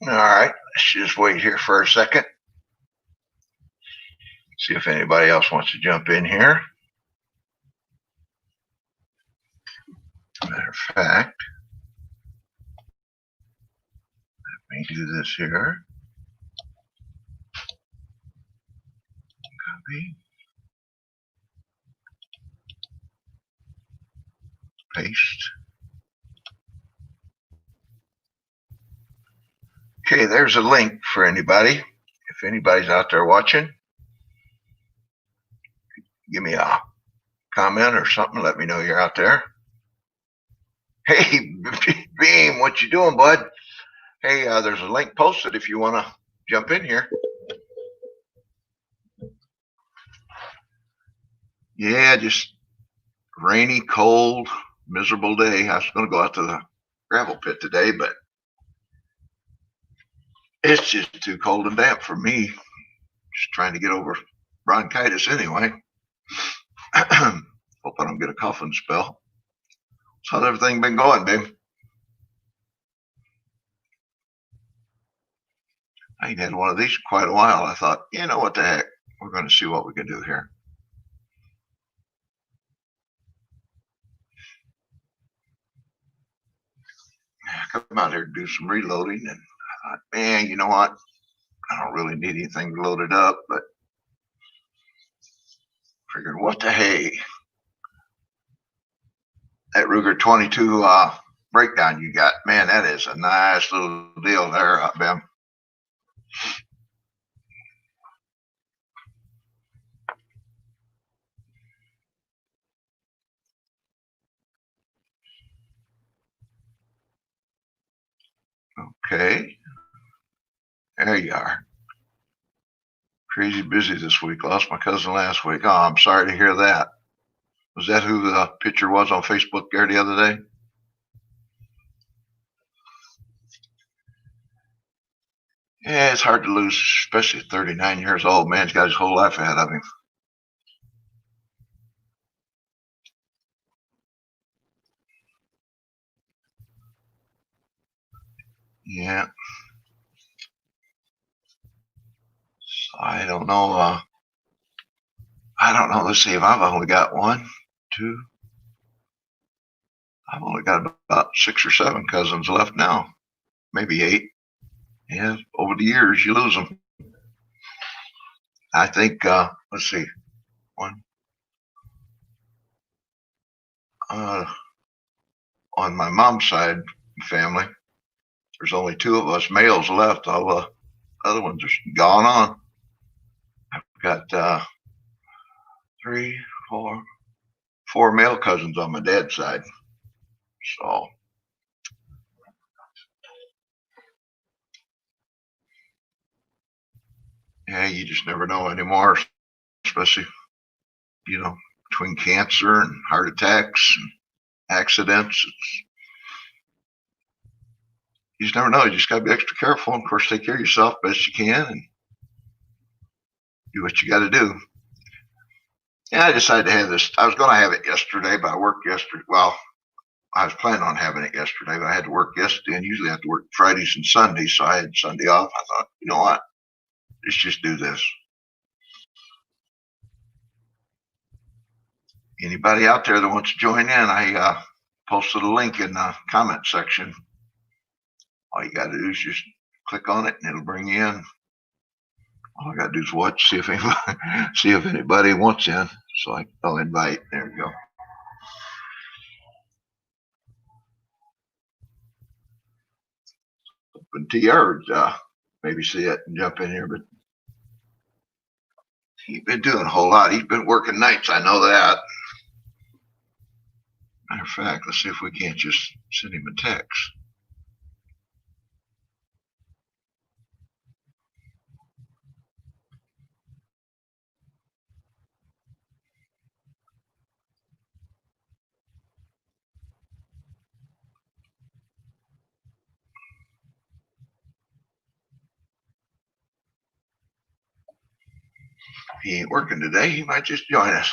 All right, let's just wait here for a second. See if anybody else wants to jump in here. Matter of fact, let me do this here. Copy. Paste. Okay, there's a link for anybody. If anybody's out there watching, give me a comment or something. Let me know you're out there. Hey, Beam, what you doing, bud? Hey, there's a link posted if you want to jump in here. Yeah, just rainy, cold, miserable day. I was going to go out to the gravel pit today, but it's just too cold and damp for me. Just trying to get over bronchitis anyway. Hope I don't get a coughing spell. So how's everything been going, babe? I ain't had one of these in quite a while. I thought, you know what the heck? We're going to see what we can do here. Come out here to do some reloading, and I thought, man, you know what? I don't really need anything loaded up, but figured, what the hey? That Ruger 22 breakdown you got, man, that is a nice little deal there, Ben. Okay, there you are. Crazy busy this week. Lost my cousin last week. Oh, I'm sorry to hear that. Was that who the picture was on Facebook there the other day? Yeah, it's hard to lose, especially at 39 years old. Man's got his whole life ahead of him. Yeah. So I don't know. I don't know. Let's see if I've only got one, two. I've only got about 6 or 7 cousins left now, maybe 8. Yeah, over the years you lose them. I think. Let's see, one. On my mom's side family, there's only 2 of us males left. All the other ones are gone on. I've got 3, 4 male cousins on my dad's side. So yeah, you just never know anymore, especially, between cancer and heart attacks and accidents. You just never know. You just got to be extra careful. And of course, take care of yourself best you can and do what you got to do. Yeah, I decided to have this. I was going to have it yesterday, but I worked yesterday. Well, I was planning on having it yesterday, but I had to work yesterday, and usually I have to work Fridays and Sundays, so I had Sunday off. I thought, you know what? Let's just do this. Anybody out there that wants to join in, I posted a link in the comment section. All you got to do is just click on it, and it'll bring you in. All I got to do is watch, see if anybody wants in. So I'll invite. There we go. Open TR, maybe see it and jump in here, but he's been doing a whole lot. He's been working nights. I know that. Matter of fact, let's see if we can't just send him a text. If he ain't working today, he might just join us.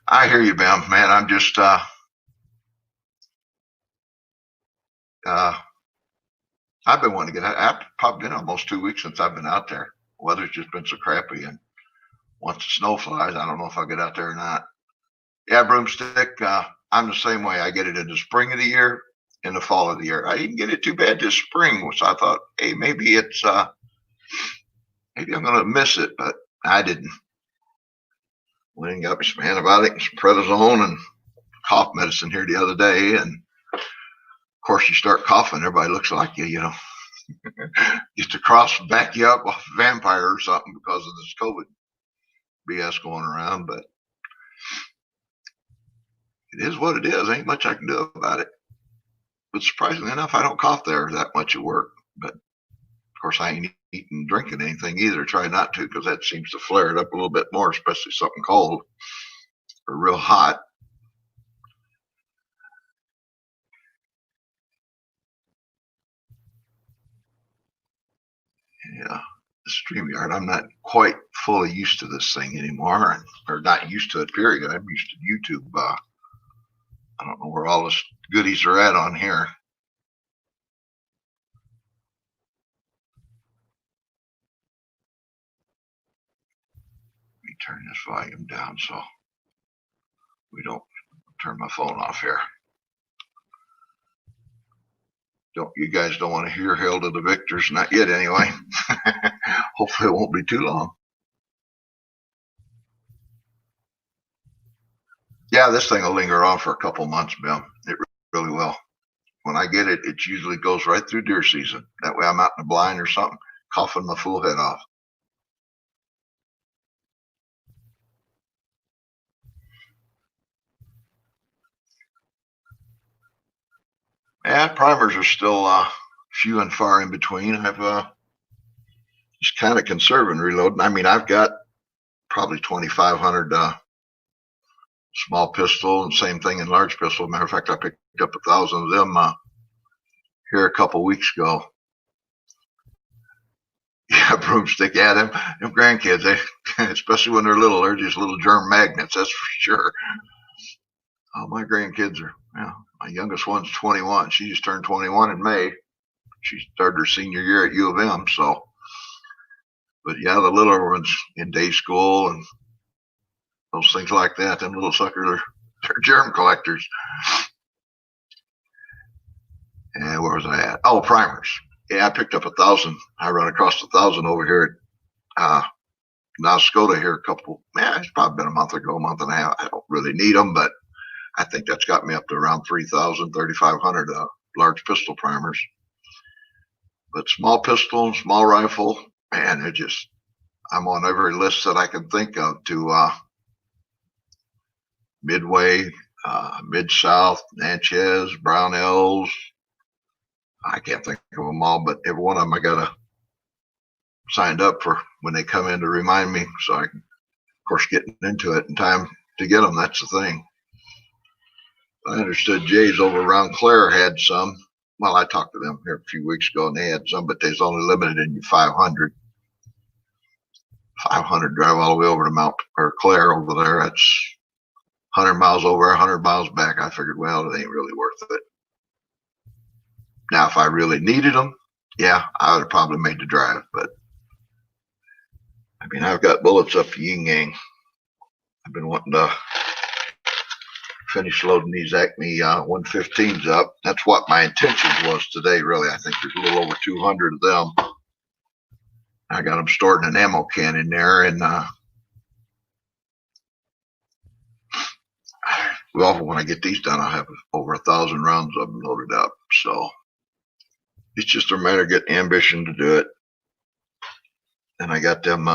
I hear you, Bam. Man, I'm just uh, I've been wanting to get out. I've probably been almost 2 weeks since I've been out there. Weather's just been so crappy, and once the snow flies, I don't know if I'll get out there or not. Yeah, broomstick. I'm the same way. I get it in the spring of the year, in the fall of the year. I didn't get it too bad this spring, so I thought, hey, maybe I'm gonna miss it, but I didn't. Went and got me some antibiotic and some prednisone and cough medicine here the other day, and of course you start coughing, everybody looks like you, just a cross back you up off a vampire or something because of this COVID BS going around. But it is what it is. Ain't much I can do about it. But surprisingly enough, I don't cough there that much at work. But of course, I ain't eating, drinking anything either. Try not to, because that seems to flare it up a little bit more, especially something cold or real hot. Yeah, the StreamYard. I'm not quite fully used to this thing anymore, or not used to it. Period. I'm used to YouTube. I don't know where all the goodies are at on here. Let me turn this volume down so we don't turn my phone off here. You guys don't want to hear "Hail to the Victors"? Not yet, anyway. Hopefully, it won't be too long. Yeah, this thing will linger on for a couple months, Bill. It really will. When I get it, it usually goes right through deer season. That way, I'm out in the blind or something, coughing my fool head off. Yeah, primers are still few and far in between. I've just kind of conserving reloading. I mean, I've got probably 2,500 small pistol, and same thing in large pistol. Matter of fact, I picked up 1,000 of them here a couple weeks ago. Yeah, broomstick. Yeah, them grandkids, especially when they're little, they're just little germ magnets. That's for sure. Oh, my grandkids are. Yeah, my youngest one's 21. She just turned 21 in May. She started her senior year at U of M. So, but yeah, the littler ones in day school and those things like that. Them little suckers they're germ collectors. And where was I at? Oh, primers. Yeah, I picked up 1,000. I run across 1,000 over here at Nascota here a couple. Man, it's probably been a month ago, a month and a half. I don't really need them, but I think that's got me up to around 3,000, 3,500 large pistol primers. But small pistol and small rifle, man, they're just. I'm on every list that I can think of to Midway, Mid South, Natchez, Brownells. I can't think of them all, but every one of them I got to signed up for when they come in to remind me, so I can, of course, get into it in time to get them. That's the thing. I understood Jay's over around Clare had some. Well, I talked to them here a few weeks ago, and they had some, but they's only limited in 500. 500 drive all the way over to Mount or Clare over there. That's 100 miles over, 100 miles back. I figured, well, it ain't really worth it. Now, if I really needed them, yeah, I would have probably made the drive. But I mean, I've got bullets up to yin yang. I've been wanting to finish loading these Acme 115s up. That's what my intention was today, really. I think there's a little over 200 of them. I got them stored in an ammo can in there, and well, when I get these done, I'll have over 1,000 rounds of them loaded up. So it's just a matter of getting ambition to do it. And I got them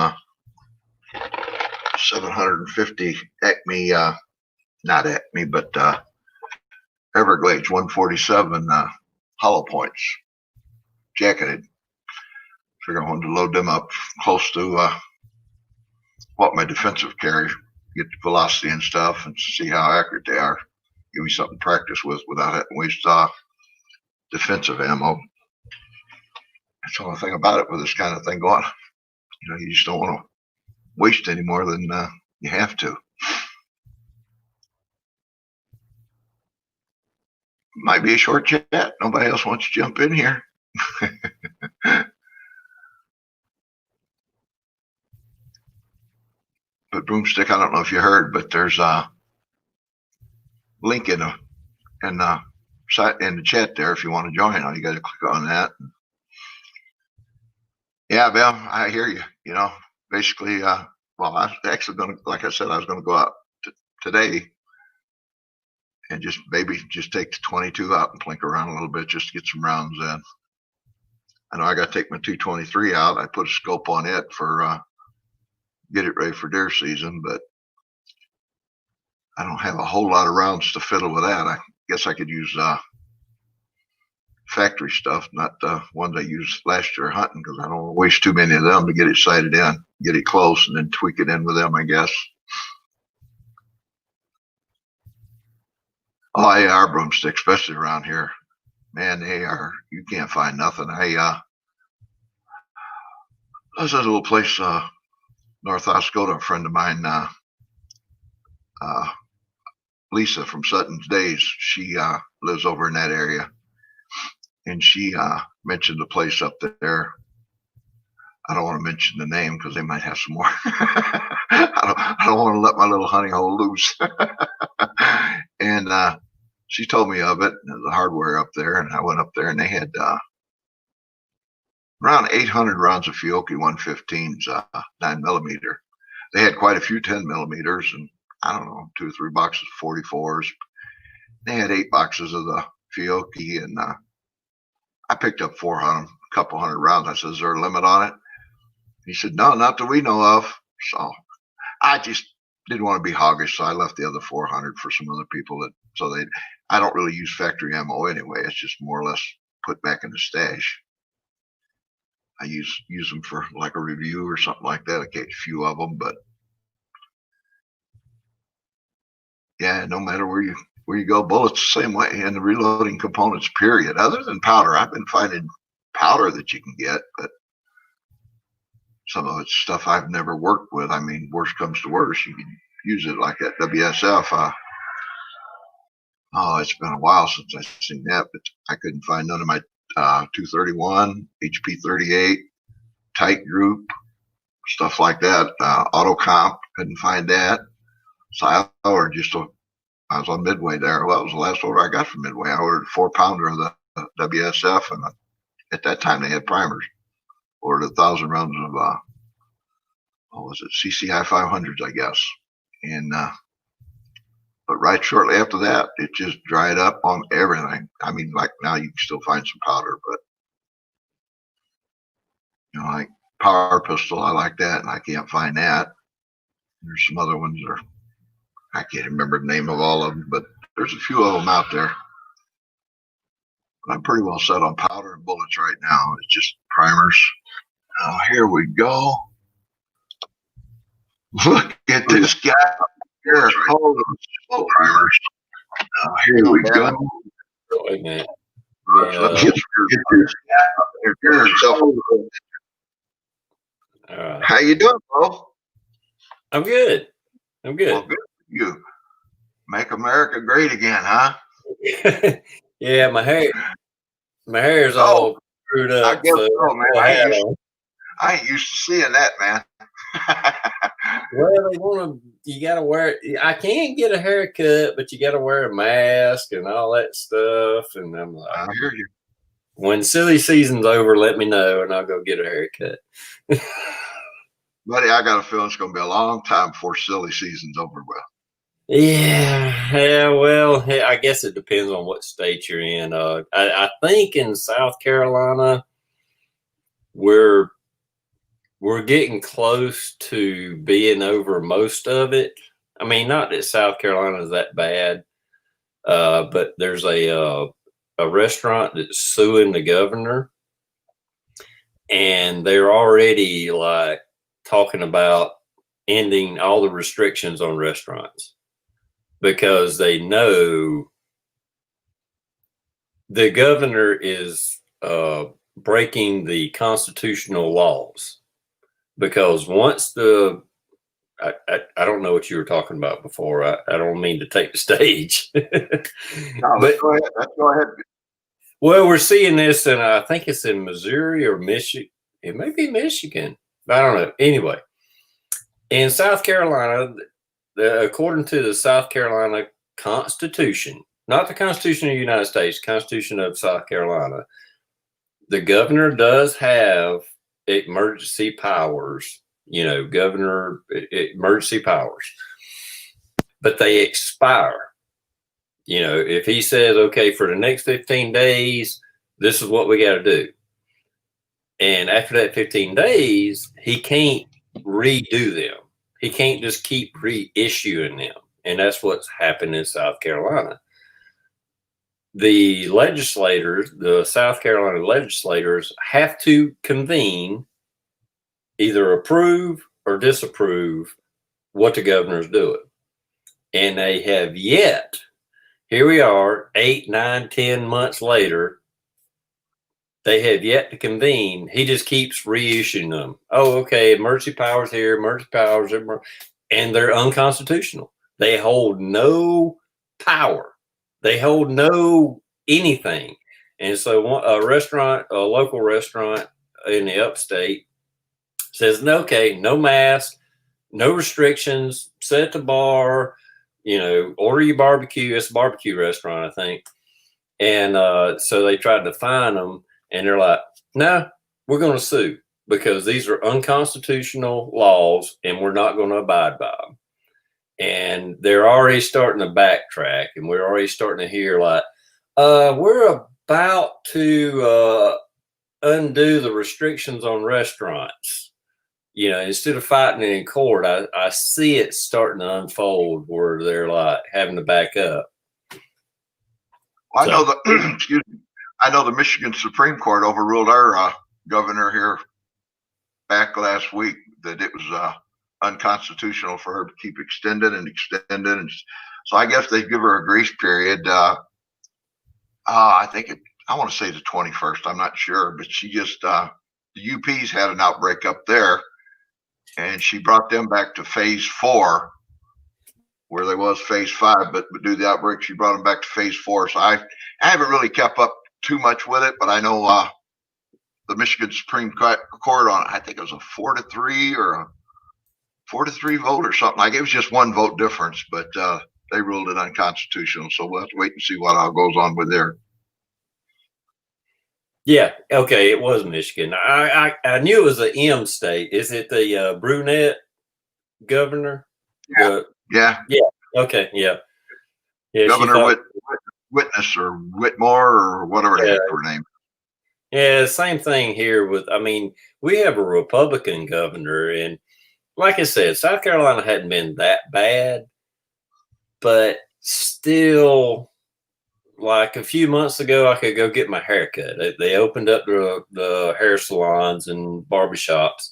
750 Acme, not Acme, but Everglades 147 hollow points, jacketed. Figure I wanted to load them up close to what my defensive carry, get the velocity and stuff, and see how accurate they are. Give me something to practice with without having to waste defensive ammo. That's the only thing about it with this kind of thing going. You just don't want to waste any more than you have to. Might be a short chat. Nobody else wants to jump in here. But Broomstick, I don't know if you heard, but there's a link in the chat there if you want to join. All you got to click on that. Yeah, Bill, I hear you. You know, basically, well, I was actually going to, like I said, I was going to go out today and just maybe just take the 22 out and plink around a little bit just to get some rounds in. I know I got to take my 223 out. I put a scope on it for get it ready for deer season, but I don't have a whole lot of rounds to fiddle with that. I guess I could use factory stuff, not the ones I used last year hunting, because I don't want to waste too many of them to get it sighted in, get it close, and then tweak it in with them, I guess. Oh, yeah, our broomsticks, especially around here, man, they are, you can't find nothing. There's a little place, North Oscoda, a friend of mine, Lisa from Sutton's Days, she lives over in that area, and she mentioned a place up there. I don't want to mention the name because they might have some more. I don't want to let my little honey hole loose. And she told me of it, the hardware up there, and I went up there, and they had around 800 rounds of Fiocchi 115s, 9mm. They had quite a few 10mm, and I don't know, 2 or 3 boxes of 44s. They had 8 boxes of the Fiocchi, and I picked up 400, a couple hundred rounds. I said, "Is there a limit on it?" He said, "No, not that we know of." So I just didn't want to be hoggish, so I left the other 400 for some other people I don't really use factory ammo anyway. It's just more or less put back in the stash. I use them for like a review or something like that. I get a few of them, but yeah, no matter where you go, bullets the same way, and the reloading components, period. Other than powder, I've been finding powder that you can get, but some of it's stuff I've never worked with. I mean, worst comes to worst, you can use it like that WSF. Oh, it's been a while since I've seen that, but I couldn't find none of my 231, HP 38, tight group, stuff like that. Auto comp, couldn't find that. So I ordered I was on Midway there. Well, that was the last order I got from Midway. I ordered a 4-pounder of the WSF, and at that time they had primers. Ordered 1,000 rounds of what was it, CCI 500s, I guess. And but right shortly after that, it just dried up on everything. I mean, like now you can still find some powder, but you know, like power pistol, I like that, and I can't find that. There's some other ones that I can't remember the name of all of them, but there's a few of them out there. But I'm pretty well set on powder and bullets right now. It's just primers. Here we go. Look at this guy here. Hold on. Primers. Here we go. Wait a minute. Let me get this guy here. How you doing, Bo? I'm good. I'm good. Well, good for you. Make America great again, huh? Yeah, my hair's all screwed up. I guess so, man. I ain't used to seeing that, man. Well, you gotta wear. I can't get a haircut, but you gotta wear a mask and all that stuff. And I'm like, I hear you. When silly season's over, let me know, and I'll go get a haircut. Buddy, I got a feeling it's going to be a long time before silly season's over with. Yeah. Well, I guess it depends on what state you're in. I think in South Carolina, we're getting close to being over most of it. I mean, not that South Carolina is that bad, but there's a restaurant that's suing the governor, and they're already like talking about ending all the restrictions on restaurants because they know the governor is breaking the constitutional laws. Because once I don't know what you were talking about before. I don't mean to take the stage. No, But go ahead. Let's go ahead. well, we're seeing this, and I think it's in Missouri or Michigan. It may be Michigan. I don't know. Anyway, in South Carolina, according to the South Carolina Constitution, not the Constitution of the United States, Constitution of South Carolina, the governor does have emergency powers. Governor emergency powers, but they expire. If he says, okay, for the next 15 days, this is what we got to do. And after that 15 days, he can't redo them. He can't just keep reissuing them. And that's what's happened in South Carolina. The legislators, the South Carolina legislators, have to convene, either approve or disapprove what the governor's doing. And they have yet, here we are, 8, 9, 10 months later, they have yet to convene. He just keeps reissuing them. Oh, okay, emergency powers here, emergency powers, and they're unconstitutional. They hold no power. They hold no anything. And so a local restaurant in the upstate says, okay, no mask, no restrictions, set the bar, order your barbecue. It's a barbecue restaurant, I think. And so they tried to fine them, and they're like, no, we're going to sue because these are unconstitutional laws and we're not going to abide by them. And they're already starting to backtrack, and we're already starting to hear like, we're about to undo the restrictions on restaurants. Instead of fighting it in court, I see it starting to unfold where they're like having to back up. Well, I know the excuse me. I know the Michigan Supreme Court overruled our governor here back last week that it was unconstitutional for her to keep extending, and so I guess they give her a grace period. I think I want to say the 21st. I'm not sure, but she just the UP's had an outbreak up there, and she brought them back to phase 4, where there was phase 5, but due to the outbreak, she brought them back to phase 4. So I haven't really kept up too much with it, but I know the Michigan Supreme Court on, I think it was a 4-3 or a 4-3 vote or something. Like it was just one vote difference, but they ruled it unconstitutional. So we'll have to wait and see what all goes on with there. Yeah. Okay. It was Michigan. I knew it was an M state. Is it the brunette governor? Yeah. Yeah. Okay. Yeah. Yeah. Governor Witness or Whitmore or whatever the heck her name. Yeah. Same thing here we have a Republican governor, and like I said, South Carolina hadn't been that bad, but still, like a few months ago, I could go get my hair cut. They opened up the hair salons and barbershops.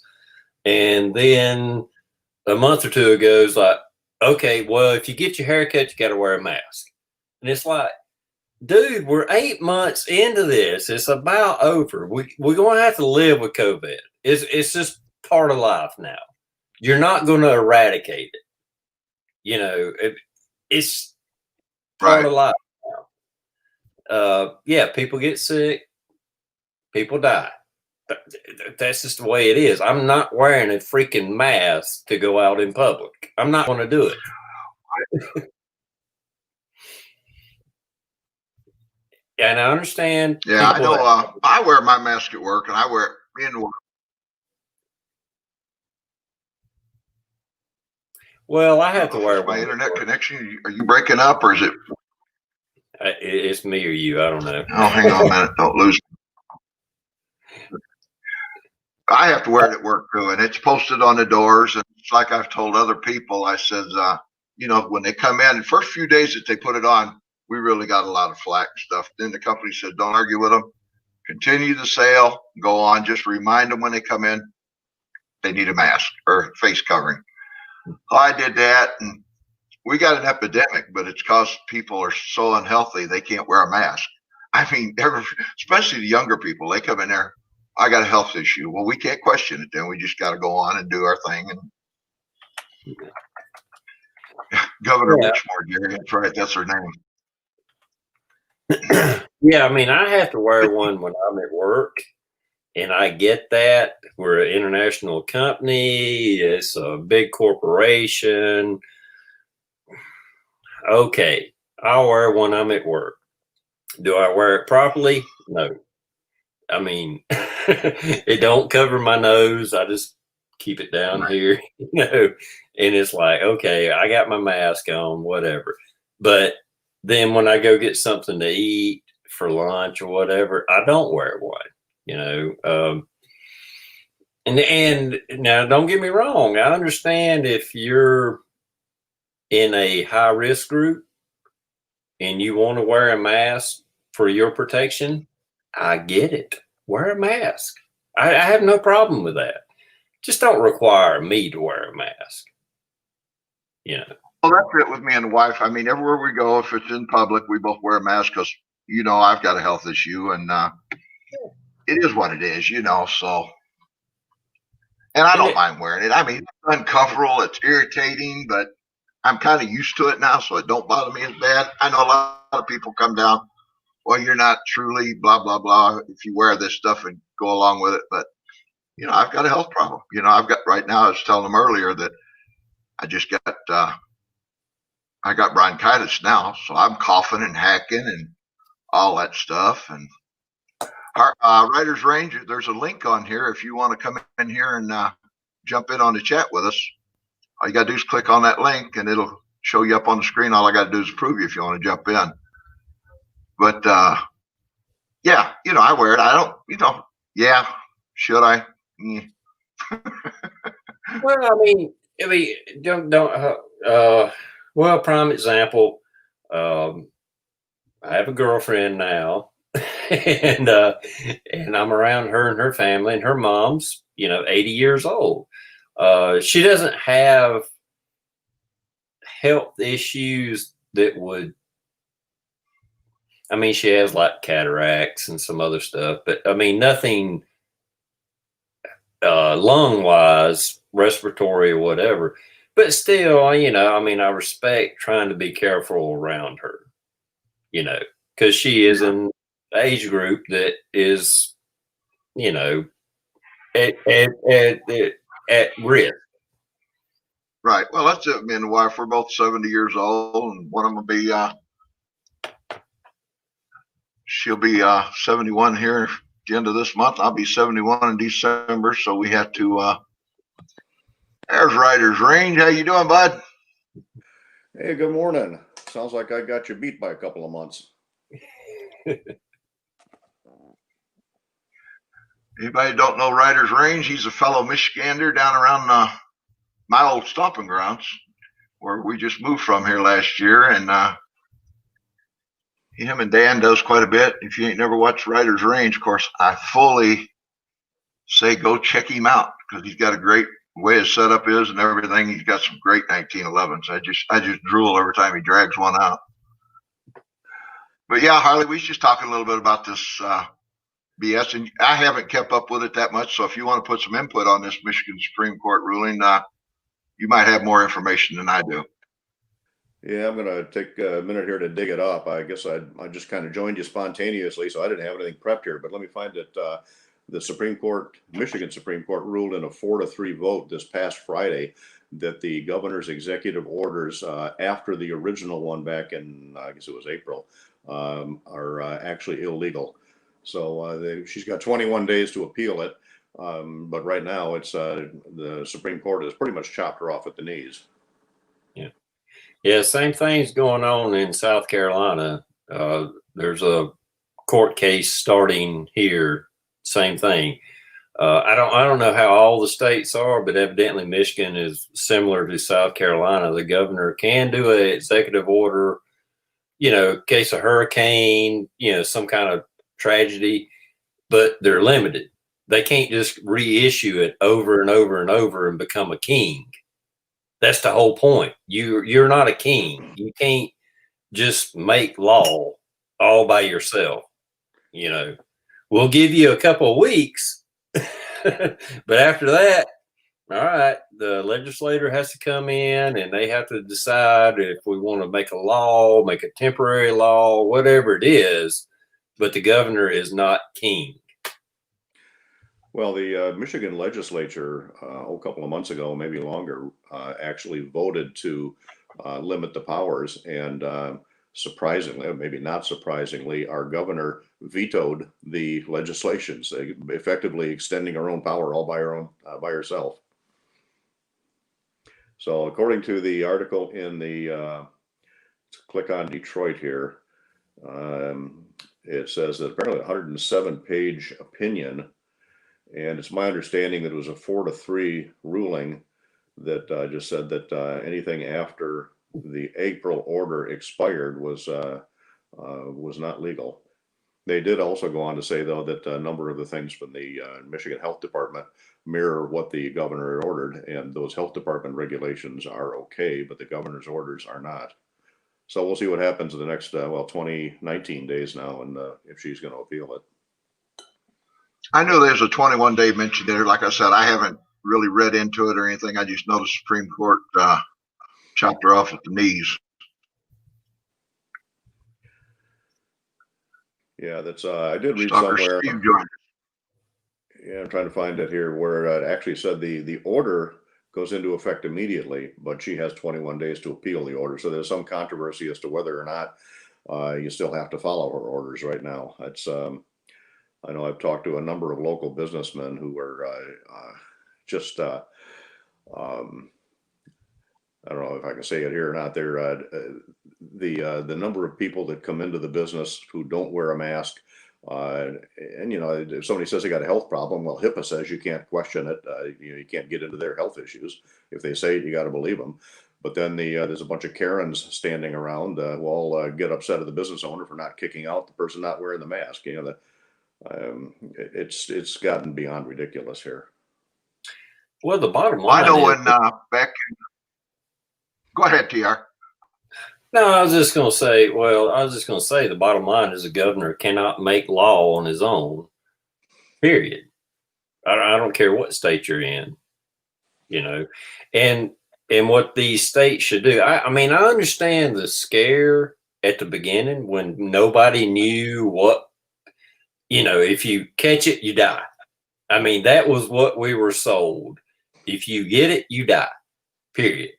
And then a month or two ago, it's like, okay, well, if you get your hair cut, you got to wear a mask. And it's like, dude, we're 8 months into this. It's about over. We're going to have to live with COVID. It's just part of life now. You're not going to eradicate it. It's part of life now. Yeah, people get sick. People die. That's just the way it is. I'm not wearing a freaking mask to go out in public. I'm not going to do it. And I understand. Yeah, I know. I wear my mask at work, and I wear it in work. Well, I have to wear my internet connection. Are you breaking up, or is it? It's me or you. I don't know. Oh, hang on a minute. Don't lose it. I have to wear it at work too, and it's posted on the doors. And it's like I've told other people. I said, when they come in, the first few days that they put it on, we really got a lot of flack and stuff. Then the company said, don't argue with them. Continue the sale. Go on. Just remind them when they come in, they need a mask or face covering. I did that, and we got an epidemic, but it's because people are so unhealthy they can't wear a mask. I mean, especially the younger people, they come in there, I got a health issue. Well, we can't question it then. We just got to go on and do our thing. And Governor Mitchmore, Jerry. That's right. That's her name. Yeah, I mean, I have to wear one when I'm at work, and I get that. We're an international company, it's a big corporation. Okay, I'll wear one I'm at work. Do I wear it properly? No. I mean, it don't cover my nose. I just keep it down here, and it's like, okay, I got my mask on, whatever. But then when I go get something to eat for lunch or whatever, I don't wear one. And now don't get me wrong. I understand if you're in a high risk group and you want to wear a mask for your protection, I get it. Wear a mask. I have no problem with that. Just don't require me to wear a mask. Well, that's it with me and the wife. I mean, everywhere we go, if it's in public, we both wear a mask because, I've got a health issue and it is what it is, so. And I don't mind wearing it. I mean, it's uncomfortable. It's irritating, but I'm kind of used to it now, so it don't bother me as bad. I know a lot of people come down, well, you're not truly blah, blah, blah if you wear this stuff and go along with it. But, I've got a health problem. I've got right now, I was telling them earlier that I just got, I got bronchitis now. So I'm coughing and hacking and all that stuff. And our Writer's Range, there's a link on here if you want to come in here and jump in on the chat with us. All you got to do is click on that link and it'll show you up on the screen. All I got to do is approve you if you want to jump in. But yeah, I wear it. I don't, yeah, should I? Yeah. Well, I mean, well, prime example. I have a girlfriend now, and I'm around her and her family, and her mom's 80 years old. She doesn't have health issues that would. I mean, she has like cataracts and some other stuff, but I mean, nothing lung wise, respiratory or whatever. But still, I mean, I respect trying to be careful around her, because she is an age group that is, at risk. Right. Well, that's it. Me and the wife, we're both 70 years old, and one of them will be, she'll be 71 here at the end of this month. I'll be 71 in December. So we have to, there's Writer's Range. How you doing, bud? Hey, good morning. Sounds like I got you beat by a couple of months. Anybody don't know Writer's Range? He's a fellow Michigander down around my old stomping grounds where we just moved from here last year. And him and Dan does quite a bit. If you ain't never watched Writer's Range, of course, I fully say go check him out because he's got a great way his setup is and everything. He's got some great 1911s. I just drool every time he drags one out. But yeah, Harley, we was just talking a little bit about this BS, and I haven't kept up with it that much. So if you want to put some input on this Michigan Supreme Court ruling, you might have more information than I do. Yeah, I'm going to take a minute here to dig it up. I guess I just kind of joined you spontaneously, so I didn't have anything prepped here. But let me find it. The Supreme Court, Michigan Supreme Court, ruled in a 4-3 vote this past Friday that the governor's executive orders after the original one back in, I guess it was April, are actually illegal. So she's got 21 days to appeal it. But right now, it's the Supreme Court has pretty much chopped her off at the knees. Yeah, same thing's going on in South Carolina. There's a court case starting here. Same thing. I don't know how all the states are, but evidently Michigan is similar to South Carolina. The governor can do an executive order, in case of hurricane, some kind of tragedy, but they're limited. They can't just reissue it over and over and over and become a king. That's the whole point. You're not a king. You can't just make law all by yourself. We'll give you a couple of weeks, but after that, all right, the legislator has to come in and they have to decide if we want to make a law, make a temporary law, whatever it is, but the governor is not king. Well, the Michigan legislature, a couple of months ago, maybe longer, actually voted to limit the powers. And surprisingly, maybe not surprisingly, our governor vetoed the legislations, effectively extending her own power all by herself. So according to the article in the, let's click on Detroit here, it says that apparently a 107-page opinion, and it's my understanding that it was a 4-3 ruling that just said that anything after the April order expired was not legal. They did also go on to say, though, that a number of the things from the Michigan Health Department mirror what the governor ordered, and those health department regulations are okay, but the governor's orders are not. So we'll see what happens in the next, 19 days now, and if she's going to appeal it. I know there's a 21-day mention there. Like I said, I haven't really read into it or anything. I just know the Supreme Court chopped her off at the knees. Yeah, that's I did read Stalker somewhere. Steve joined us. Yeah, I'm trying to find it here where it actually said the order goes into effect immediately, but she has 21 days to appeal the order. So there's some controversy as to whether or not you still have to follow her orders right now. It's I know I've talked to a number of local businessmen who are just I don't know if I can say it here or not. They're the number of people that come into the business who don't wear a mask. And you know, if somebody says they got a health problem, well, HIPAA says you can't question it. You can't get into their health issues. If they say it, you got to believe them. But then there's a bunch of Karens standing around who all get upset at the business owner for not kicking out the person not wearing the mask. You know, it's gotten beyond ridiculous here. Well, the bottom line. I know when back. Go ahead, TR. No, I was just going to say, the bottom line is the governor cannot make law on his own, period. I don't care what state you're in, you know, and what these states should do. I mean, I understand the scare at the beginning when nobody knew what, you know, if you catch it, you die. I mean, that was what we were sold. If you get it, you die, period.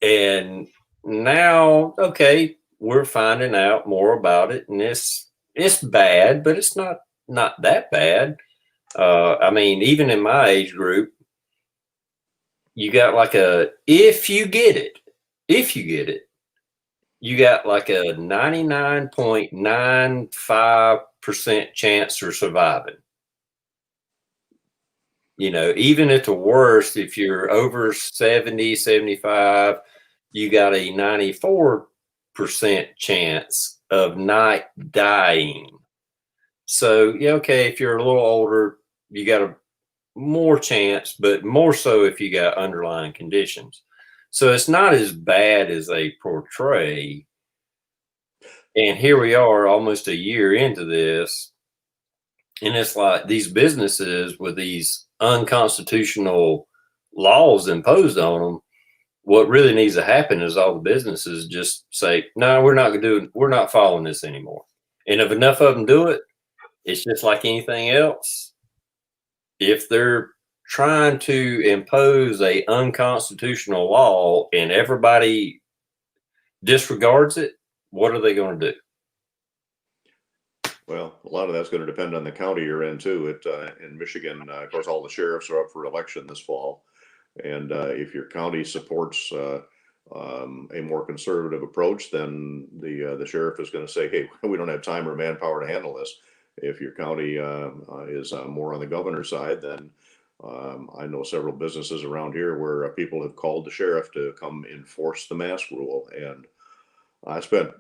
And now, okay, we're finding out more about it, and it's bad, but it's not that bad. I mean, even in my age group, you got like if you get it, you got like a 99.95% chance for surviving. You know, even at the worst, if you're over 70, 75, you got a 94% chance of not dying. So, yeah, okay, if you're a little older, you got a more chance, but more so if you got underlying conditions. So it's not as bad as they portray. And here we are almost a year into this. And it's like these businesses with these unconstitutional laws imposed on them, what really needs to happen is all the businesses just say, no, we're not going to do it. We're not following this anymore. And if enough of them do it, it's just like anything else. If they're trying to impose a unconstitutional law and everybody disregards it, what are they going to do? Well, a lot of that's going to depend on the county you're in too. In Michigan, of course, all the sheriffs are up for election this fall. And if your county supports a more conservative approach, then the sheriff is going to say, hey, we don't have time or manpower to handle this. If your county is more on the governor's side, then I know several businesses around here where people have called the sheriff to come enforce the mask rule. And I spent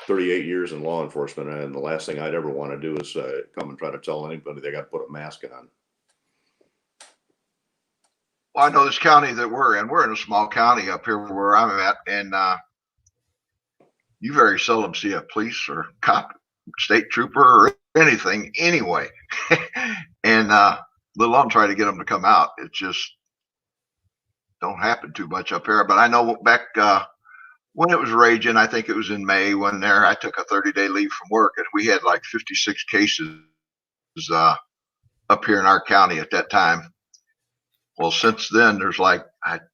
38 years in law enforcement, and the last thing I'd ever want to do is come and try to tell anybody they got to put a mask on. Well, I know this county that we're in. We're in a small county up here where I'm at, and you very seldom see a police or cop, state trooper, or anything anyway. And let alone try to get them to come out. It's just don't happen too much up here. But I know back when it was raging, I think it was in May when I took a 30-day leave from work, and we had like 56 cases up here in our county at that time. Well, since then, there's like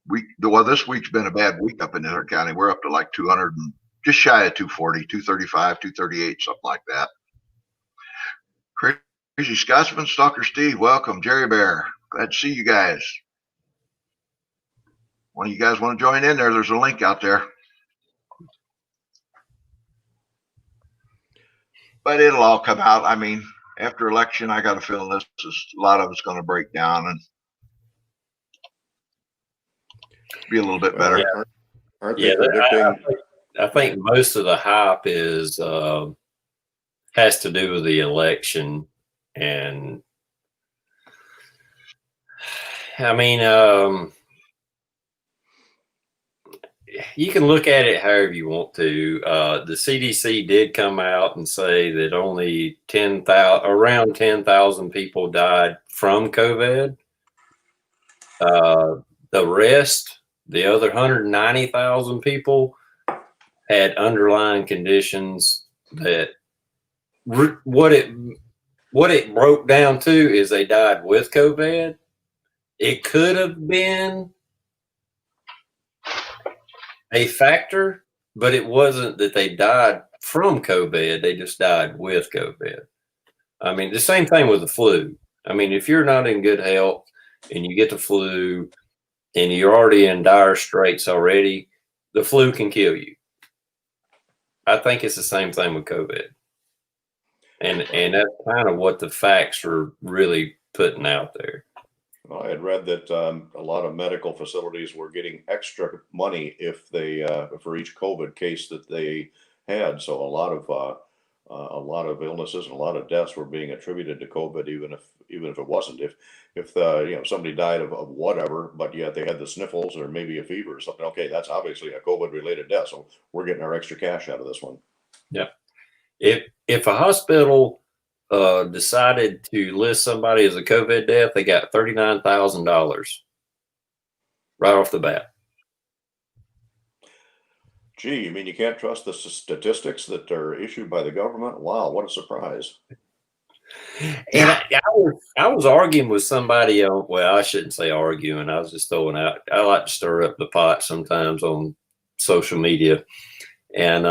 this week's been a bad week up in our county. We're up to like 200 and just shy of 240, 235, 238, something like that. Crazy Scotsman, Stalker Steve, welcome. Jerry Bear, glad to see you guys. One of you guys want to join in there? There's a link out there. But it'll all come out. I mean, after election, I got a feeling a lot of it's going to break down and be a little bit better. Aren't they predicting? I think most of the hype is has to do with the election, and I mean, you can look at it however you want to. The CDC did come out and say that only around 10,000 people died from COVID. The rest, the other 190,000 people, had underlying conditions that what it broke down to is they died with COVID. It could have been a factor, but it wasn't that they died from COVID. They just died with COVID. I mean, the same thing with the flu. I mean, if you're not in good health and you get the flu and you're already in dire straits already, the flu can kill you. I think it's the same thing with COVID. And that's kind of what the facts are really putting out there. Well, I had read that a lot of medical facilities were getting extra money if they for each COVID case that they had. So a lot of illnesses and a lot of deaths were being attributed to COVID, even if it wasn't. If somebody died of whatever, but yet they had the sniffles or maybe a fever or something. Okay, that's obviously a COVID related death. So we're getting our extra cash out of this one. Yeah. If a hospital decided to list somebody as a COVID death, they got $39,000 right off the bat. Gee, I mean, you can't trust the statistics that are issued by the government. Wow, what a surprise! And I was arguing with somebody. Well, I shouldn't say arguing. I was just throwing out. I like to stir up the pot sometimes on social media, and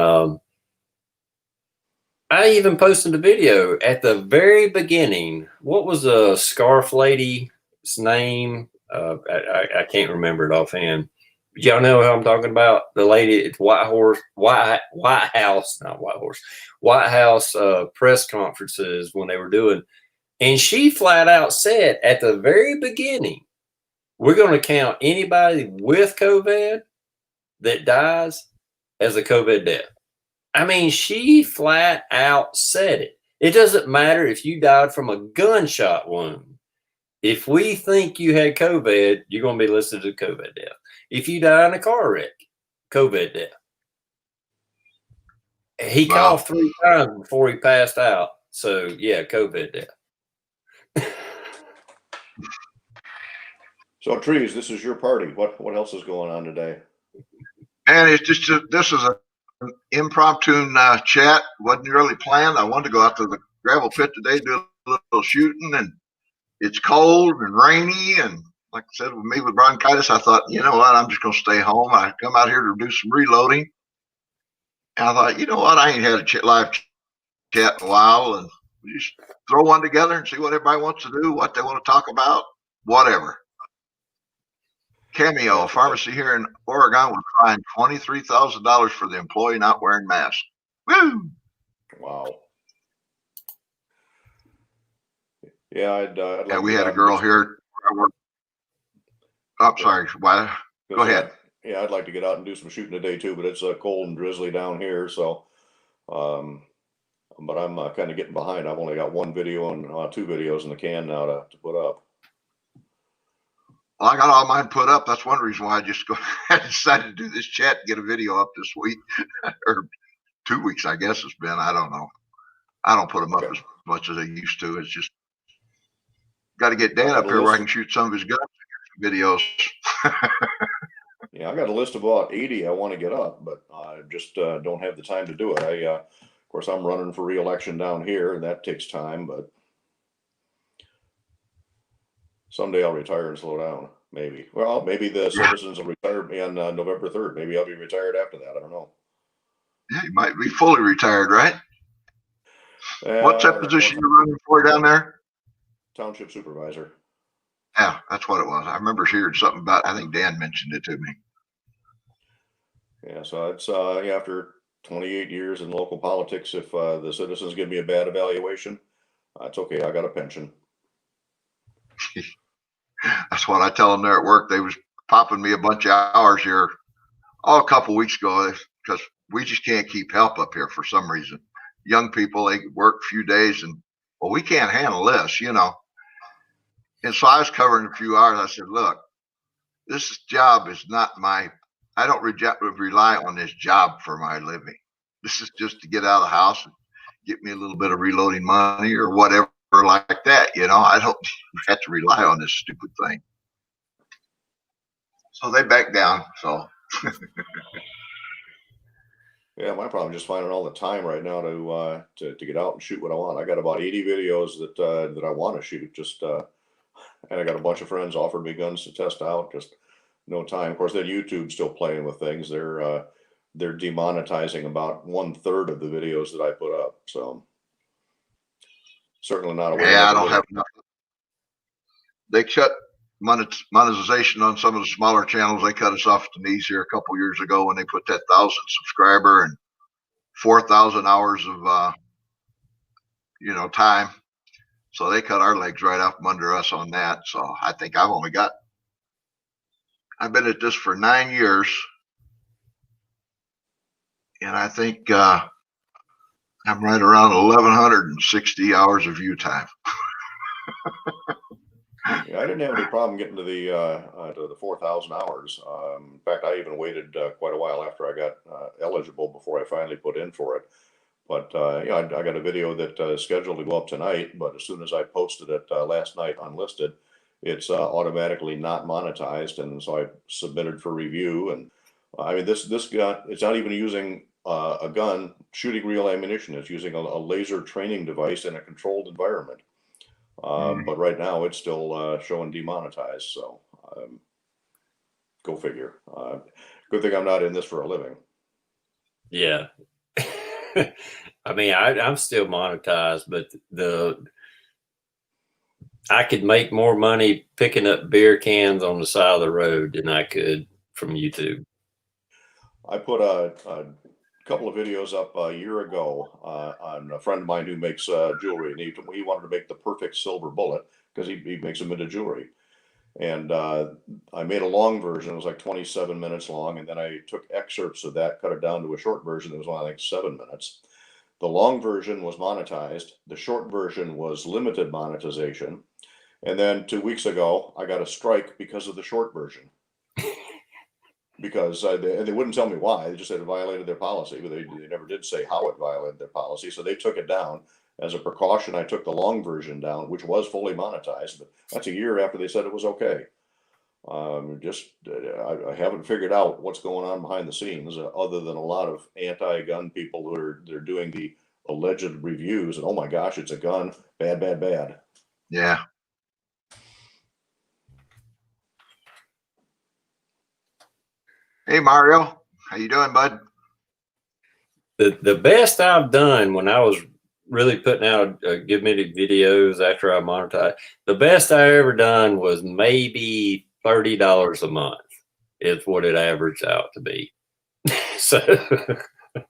I even posted a video at the very beginning. What was a scarf lady's name? I can't remember it offhand. Y'all know who I'm talking about? The lady at White House press conferences when they were doing, and she flat out said at the very beginning, we're going to count anybody with COVID that dies as a COVID death. I mean, she flat out said it. It doesn't matter if you died from a gunshot wound. If we think you had COVID, you're going to be listed as a COVID death. If you die in a car wreck, COVID death. He coughed 3 times before he passed out. So, yeah, COVID death. So, Trees, this is your party. What else is going on today? And it's just this is an impromptu chat. Wasn't really planned. I wanted to go out to the gravel pit today, do a little shooting, and it's cold and rainy. And like I said, with me with bronchitis, I thought, you know what, I'm just going to stay home. I come out here to do some reloading. And I thought, you know what, I ain't had a live chat in a while, and we just throw one together and see what everybody wants to do, what they want to talk about, whatever. Cameo, a pharmacy here in Oregon was fined $23,000 for the employee not wearing masks. Woo! Wow. Yeah, I'd like and we had a girl here. I'm sorry. Why? Go ahead. Yeah, I'd like to get out and do some shooting today too, but it's cold and drizzly down here. So, but I'm kind of getting behind. I've only got one video and 2 videos in the can now to put up. Well, I got all mine put up. That's one reason why I decided to do this chat and get a video up this week or 2 weeks, I guess it's been. I don't know. I don't put them up as much as I used to. It's just got to get Dan up here where I can shoot some of his guns videos. Yeah, I got a list of about 80 I want to get up, but I just don't have the time to do it. Of course, I'm running for re-election down here, and that takes time, but someday I'll retire and slow down. Maybe. Well, maybe the citizens will retire on November 3rd. Maybe I'll be retired after that. I don't know. Yeah, you might be fully retired, right? What's that position you're running for down there? Township supervisor. Yeah, that's what it was. I remember hearing something about. I think Dan mentioned it to me. Yeah, so it's after 28 years in local politics, if the citizens give me a bad evaluation, it's okay. I got a pension. That's what I tell them there at work. They was popping me a bunch of hours here, a couple weeks ago, because we just can't keep help up here for some reason. Young people, they work a few days, and well, we can't handle this, you know. And so I was covering a few hours. I said, look, this job is not my. I don't rely on this job for my living. This is just to get out of the house and get me a little bit of reloading money or whatever like that. You know, I don't have to rely on this stupid thing. So they back down. So yeah, my problem is just finding all the time right now to get out and shoot what I want. I got about 80 videos that I want to shoot. Just and I got a bunch of friends offered me guns to test out. Just no time. Of course, then YouTube's still playing with things. They're demonetizing about 1/3 of the videos that I put up. So certainly not a way. yeah, I don't have enough. They cut monetization on some of the smaller channels. They cut us off at the knees here a couple years ago when they put that 1,000 subscriber and 4,000 hours of time. So they cut our legs right up from under us on that. So I think I've been at this for 9 years, and I think I'm right around 1,160 hours of view time. Yeah, I didn't have any problem getting to the 4,000 hours. In fact, I even waited quite a while after I got eligible before I finally put in for it. But I got a video that is scheduled to go up tonight. But as soon as I posted it last night unlisted, it's automatically not monetized, and so I submitted for review. And I mean, this gun, it's not even using a gun shooting real ammunition. It's using a laser training device in a controlled environment. But right now it's still showing demonetized. So go figure. Good thing I'm not in this for a living. Yeah. I mean, I'm still monetized, but I could make more money picking up beer cans on the side of the road than I could from YouTube. I put a couple of videos up a year ago on a friend of mine who makes jewelry, and he wanted to make the perfect silver bullet because he makes them into jewelry. And I made a long version. It was like 27 minutes long, and then I took excerpts of that, cut it down to a short version that was only like 7 minutes. The long version was monetized. The short version was limited monetization. And then 2 weeks ago, I got a strike because of the short version. Because they wouldn't tell me why. They just said it violated their policy, but they never did say how it violated their policy. So they took it down. As a precaution, I took the long version down, which was fully monetized, but that's a year after they said it was okay. I haven't figured out what's going on behind the scenes, other than a lot of anti-gun people who they're doing the alleged reviews, and oh my gosh, it's a gun, bad, bad, bad. Yeah. Hey Mario, how you doing, bud? The best I've done when I was really putting out Give Me videos after I monetized, the best I ever done was maybe $30 a month is what it averaged out to be. So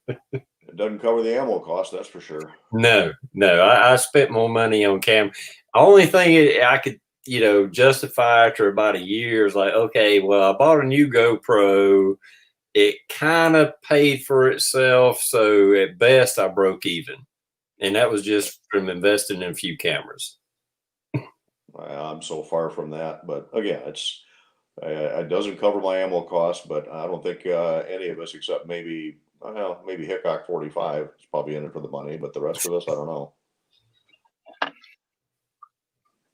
it doesn't cover the ammo cost, that's for sure. No, I spent more money on camera. Only thing I could, justify after about a year is like, okay, well, I bought a new GoPro. It kind of paid for itself. So at best I broke even. And that was just from investing in a few cameras. I'm so far from that, but again, it doesn't cover my ammo cost, but I don't think any of us, except maybe Hickok 45 is probably in it for the money, but the rest of us, I don't know.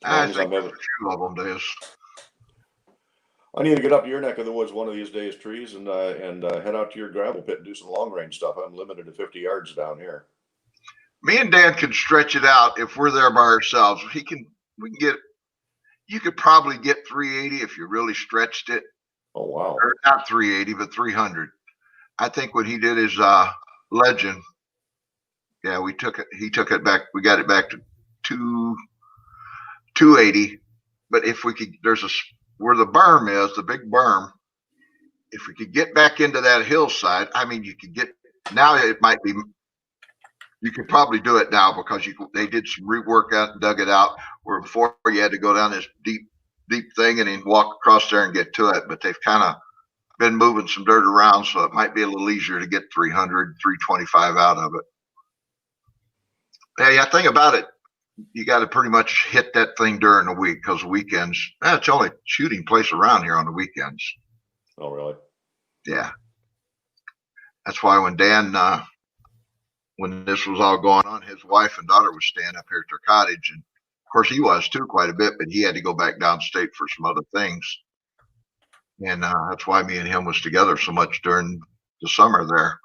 I think a few of them does. I need to get up to your neck of the woods one of these days, Trees, and head out to your gravel pit and do some long range stuff. I'm limited to 50 yards down here. Me and Dan can stretch it out if we're there by ourselves. We can get. You could probably get 380 if you really stretched it. Oh wow! Or not 380, but 300. I think when he did his Legend, yeah, we took it. He took it back. We got it back to 280. But if we could, where the berm is, the big berm. If we could get back into that hillside, I mean, you could get now. It might be. You could probably do it now because they did some rework out and dug it out. Where before you had to go down this deep thing and then walk across there and get to it. But they've kind of been moving some dirt around, so it might be a little easier to get 300, 325 out of it. Yeah, thing about it, you got to pretty much hit that thing during the week because weekends, it's the only shooting place around here on the weekends. Oh, really? Yeah. That's why when Dan, when this was all going on, his wife and daughter was staying up here at their cottage. And of course, he was too quite a bit, but he had to go back downstate for some other things. And that's why me and him was together so much during the summer there.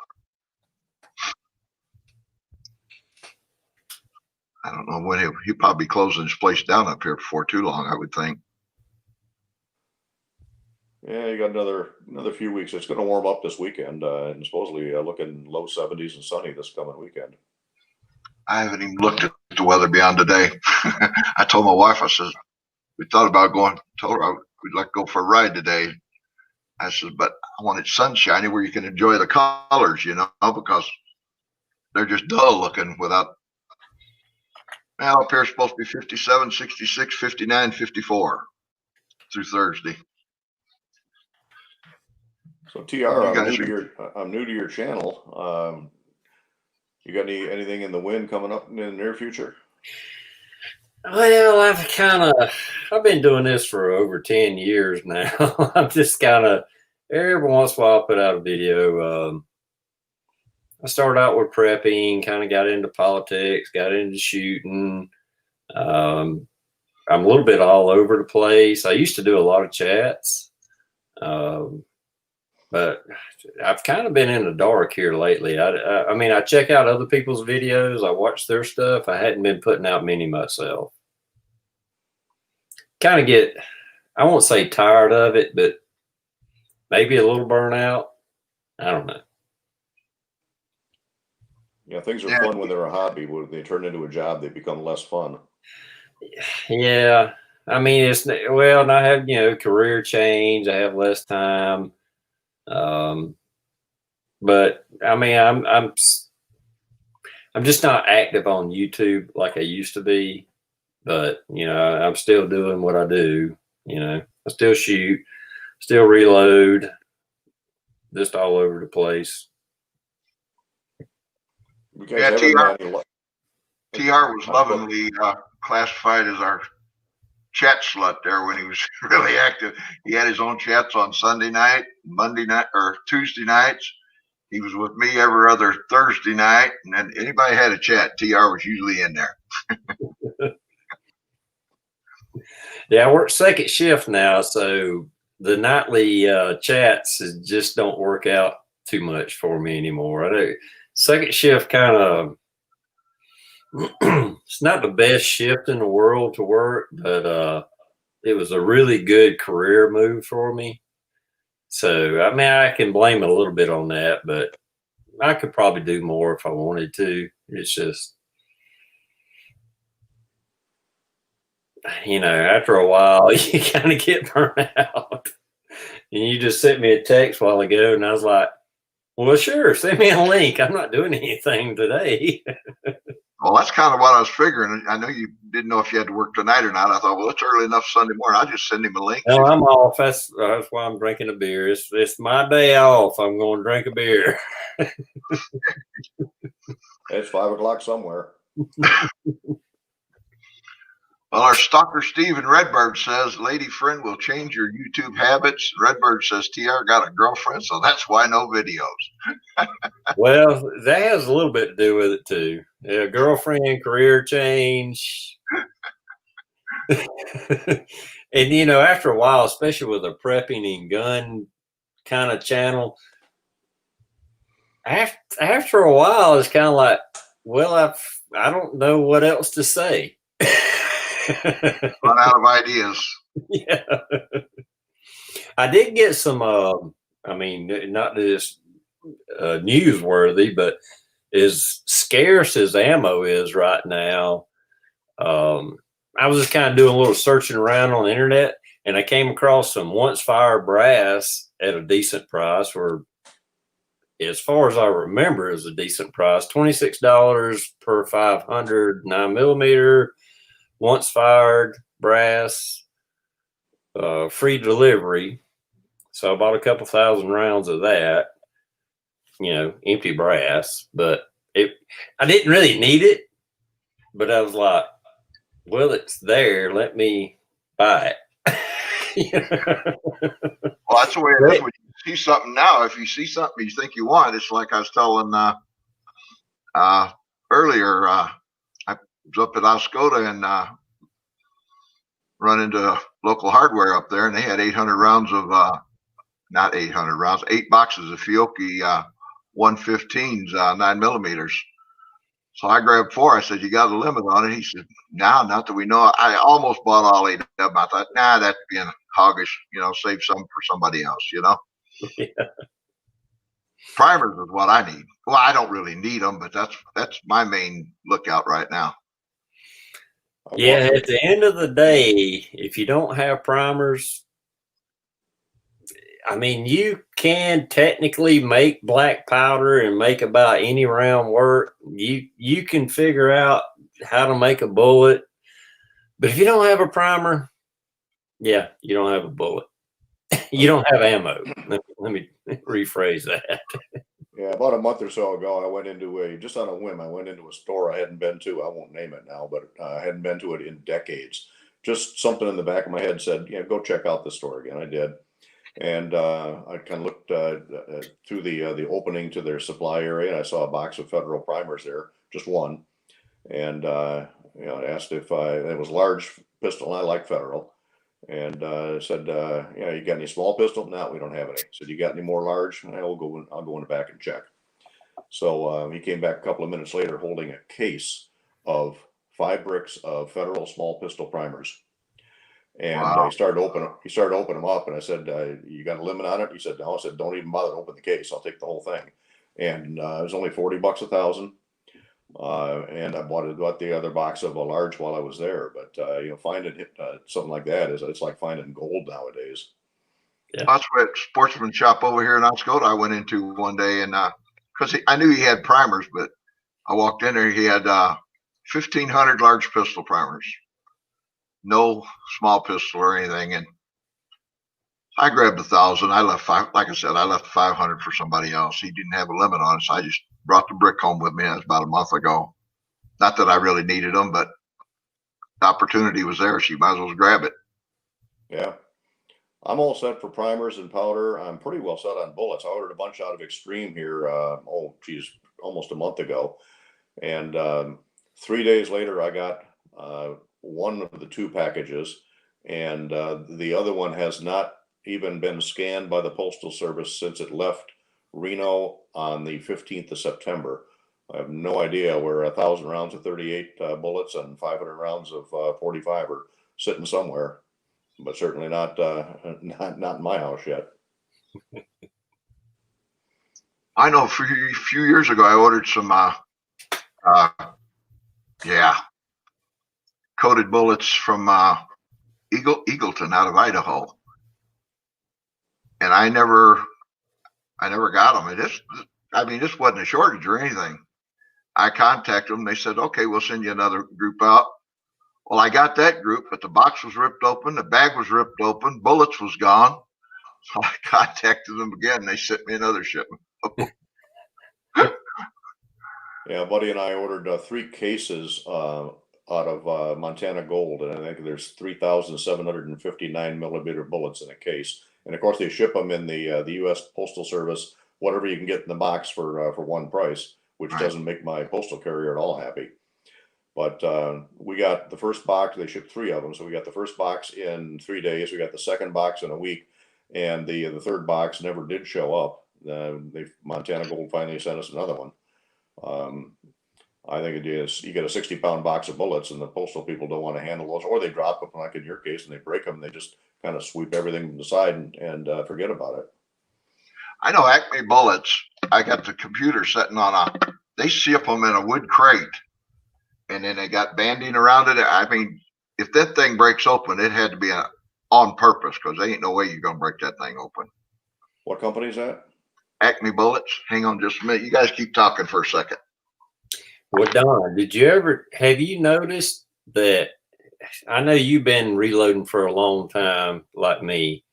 I don't know when he'll probably be closing his place down up here before too long, I would think. Yeah, you got another few weeks. It's going to warm up this weekend, and supposedly looking low 70s and sunny this coming weekend. I haven't even looked at the weather beyond today. I told my wife, I said, we thought about going, told her we'd like to go for a ride today. I said, but I wanted sunshiny where you can enjoy the colors, because they're just dull looking without. Well, up here it's supposed to be 57, 66, 59, 54 through Thursday. So TR, I'm new to your channel. You got anything in the wind coming up in the near future? Well, I've been doing this for over 10 years now. I'm just every once in a while I'll put out a video. I started out with prepping, kind of got into politics, got into shooting. I'm a little bit all over the place. I used to do a lot of chats. But I've kind of been in the dark here lately. I mean, I check out other people's videos. I watch their stuff. I hadn't been putting out many myself. Kind of get, I won't say tired of it, but maybe a little burnout. I don't know. Yeah, things are fun when they're a hobby. When they turn into a job, they become less fun. Yeah. I mean, and I have, career change. I have less time. But I mean, I'm just not active on YouTube like I used to be, but I'm still doing what I do. I still shoot, still reload, just all over the place. Yeah, TR was lovingly classified as our chat slut there when he was really active. He had his own chats on Sunday night, Monday night, or Tuesday nights. He was with me every other Thursday night, and then anybody had a chat, TR was usually in there. Yeah, I work second shift now, so the nightly chats just don't work out too much for me anymore. Second shift kind of it's not the best shift in the world to work, but it was a really good career move for me. So I mean, I can blame it a little bit on that, but I could probably do more if I wanted to. It's just, after a while, you kind of get burnt out. And you just sent me a text a while ago, and I was like, well, sure, send me a link. I'm not doing anything today. Well, that's kind of what I was figuring. I know you didn't know if you had to work tonight or not. I thought, well, it's early enough Sunday morning. I'll just send him a link. No, I'm off. That's why I'm drinking a beer. It's my day off. I'm going to drink a beer. It's 5 o'clock somewhere. Well, our stalker Steve in Redbird says, lady friend will change your YouTube habits. Redbird says, TR got a girlfriend, so that's why no videos. Well, that has a little bit to do with it, too. Yeah, girlfriend, career change. And you know, after a while, especially with a prepping and gun kind of channel, after a while, it's kind of like, well, I don't know what else to say. Run out of ideas. Yeah, I did get some. I mean, not just newsworthy, but as scarce as ammo is right now, I was just kind of doing a little searching around on the internet, and I came across some once fire brass at a decent price, or as far as I remember, is a decent price. $26 per 500 9mm once fired brass, free delivery. So I bought a couple thousand rounds of that, you know, empty brass, but I didn't really need it, but I was like, well, it's there. Let me buy it. Well, that's the way it is when you see something now. If you see something you think you want, it's like I was telling earlier. I was up at Oscoda and run into a local hardware up there, and they had 800 rounds of not 800 rounds, 8 boxes of Fiocchi 115s 9mm. So I grabbed 4. I said, "You got a limit on it?" He said, "No, not that we know." I almost bought all 8 of them. I thought, nah, that's being hoggish. You know, save some for somebody else. You know, Yeah. primers is what I need. Well, I don't really need them, but that's my main lookout right now. Yeah, at the end of the day, if you don't have primers, I mean, you can technically make black powder and make about any round work. You can figure out how to make a bullet, but if you don't have a primer, yeah, you don't have a bullet. You don't have ammo. Let me rephrase that. Yeah, about a month or so ago, I went into just on a whim, I went into a store I hadn't been to. I won't name it now, but I hadn't been to it in decades. Just something in the back of my head said, yeah, go check out the store again. I did. And I kind of looked through the opening to their supply area, and I saw a box of Federal primers there, just one. And you know, I asked if it was large pistol, and I like Federal. And said, "Yeah, you got any small pistol? No, we don't have any." Said, "You got any more large?" I'll go in the back and check. So he came back a couple of minutes later holding a case of 5 bricks of Federal small pistol primers. And Wow. he started opening them up, and I said, "You got a limit on it?" He said, "No." I said, "Don't even bother to open the case. I'll take the whole thing." And it was only $40 a thousand. And I bought the other box of a large while I was there. But you know, finding something like that it's like finding gold nowadays. Yeah. That's what sportsman shop over here in Oscoda I went into one day, and because I knew he had primers, but I walked in there, he had 1,500 large pistol primers, no small pistol or anything, and I grabbed 1,000. I left five, like I said, I left 500 for somebody else. He didn't have a limit on it, so I just brought the brick home with me. That was about a month ago. Not that I really needed them, but the opportunity was there, so you might as well grab it. Yeah. I'm all set for primers and powder. I'm pretty well set on bullets. I ordered a bunch out of Extreme here, almost a month ago. And 3 days later, I got one of the 2 packages, and the other one has not even been scanned by the Postal Service since it left Reno on the 15th of September. I have no idea where 1,000 rounds of 38 bullets and 500 rounds of 45 are sitting somewhere, but certainly not in my house yet. I know a few years ago I ordered some, yeah, coated bullets from Eagleton out of Idaho, and I never got them. This wasn't a shortage or anything. I contacted them. They said, "Okay, we'll send you another group out." Well, I got that group, but the box was ripped open, the bag was ripped open, bullets was gone. So I contacted them again. And they sent me another shipment. Yeah, a buddy and I ordered 3 cases out of Montana Gold, and I think there's 3,759 millimeter bullets in a case. And of course, they ship them in the U.S. Postal Service, whatever you can get in the box for one price, which Right. doesn't make my postal carrier at all happy. But we got the first box. They shipped 3 of them, so we got the first box in 3 days. We got the second box in a week, and the third box never did show up. Montana Gold finally sent us another one. I think it is. You get a 60-pound box of bullets, and the postal people don't want to handle those, or they drop them, like in your case, and they break them. They just kind of sweep everything to the side and forget about it. I know Acme bullets. I got the computer sitting on they ship them in a wood crate, and then they got banding around it. I mean, if that thing breaks open, it had to be on purpose, because there ain't no way you're going to break that thing open. What company is that? Acme bullets. Hang on just a minute. You guys keep talking for a second. Well, Don, have you noticed that? I know you've been reloading for a long time, like me.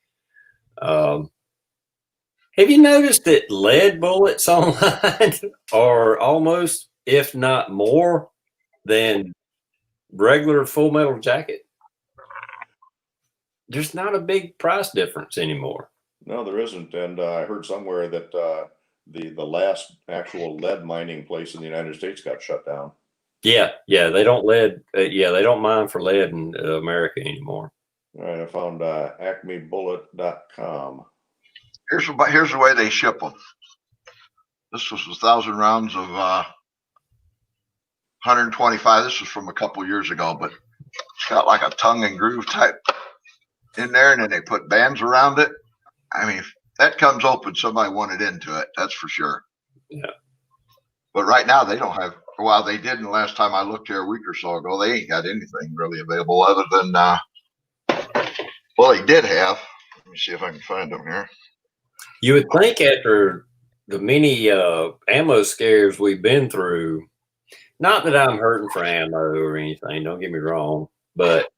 Have you noticed that lead bullets online are almost, if not more, than regular Full Metal Jacket? There's not a big price difference anymore. No, there isn't. And I heard somewhere that the last actual lead mining place in the United States got shut down. Yeah, they don't they don't mine for lead in America anymore. All right, I found acmebullet.com. Here's the way they ship them. This was 1,000 rounds of 125. This was from a couple years ago, but it's got like a tongue and groove type in there, and then they put bands around it. I mean, if that comes open, somebody wanted into it. That's for sure. Yeah. But right now they don't have. Well, they didn't last time I looked here a week or so ago. They ain't got anything really available other than. Well, they did have. Let me see if I can find them here. You would think after the many ammo scares we've been through, not that I'm hurting for ammo or anything, don't get me wrong, but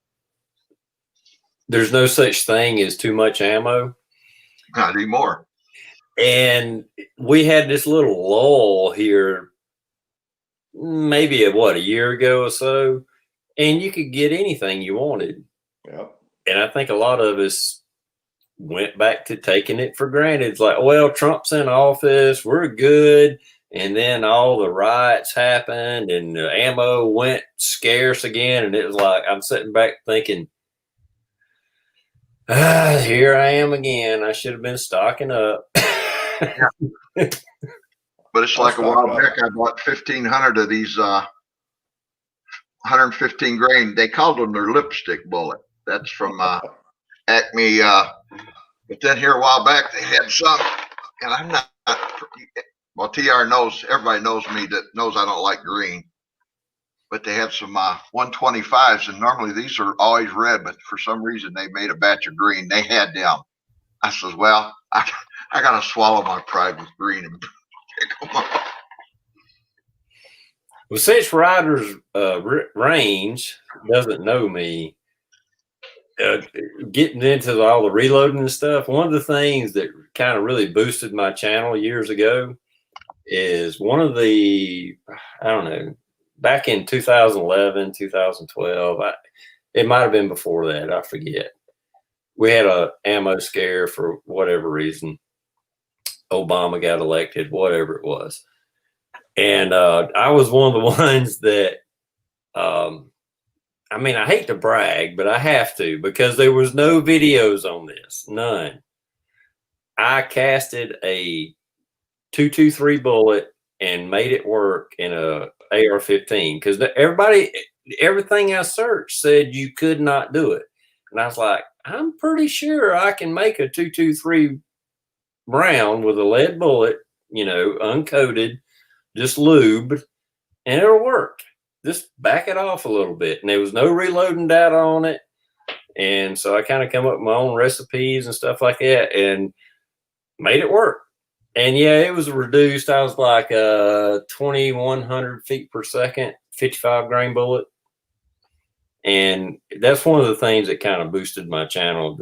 there's no such thing as too much ammo. Not anymore. And we had this little lull here, maybe a year ago or so, and you could get anything you wanted. Yep. And I think a lot of us went back to taking it for granted. It's like, well, Trump's in office, we're good. And then all the riots happened and the ammo went scarce again. And it was like, I'm sitting back thinking, here I am again. I should have been stocking up. Yeah. But it's like a while back, I bought 1,500 of these 115 grain. They called them their lipstick bullet. That's from Acme. But then here a while back, they had some, and I'm not. Well, TR knows. Everybody knows me that knows I don't like green. But they have some 125s, and normally these are always red, but for some reason they made a batch of green. They had them. I says, well, I gotta swallow my pride with green and pick them up. Well, since Riders Range doesn't know me, getting into all the reloading and stuff, one of the things that kind of really boosted my channel years ago is one of the, I don't know, back in 2011, 2012, it might have been before that, I forget. We had a ammo scare for whatever reason. Obama got elected, whatever it was. And I was one of the ones that, I mean, I hate to brag, but I have to, because there was no videos on this, none. I casted a 223 bullet and made it work in a AR-15, because everything I searched said you could not do it. And I was like, I'm pretty sure I can make a 223 round with a lead bullet, uncoated, just lubed, and it'll work. Just back it off a little bit. And there was no reloading data on it. And so I kind of come up with my own recipes and stuff like that and made it work. And yeah, it was reduced. I was like 2,100 feet per second, 55 grain bullet. And that's one of the things that kind of boosted my channel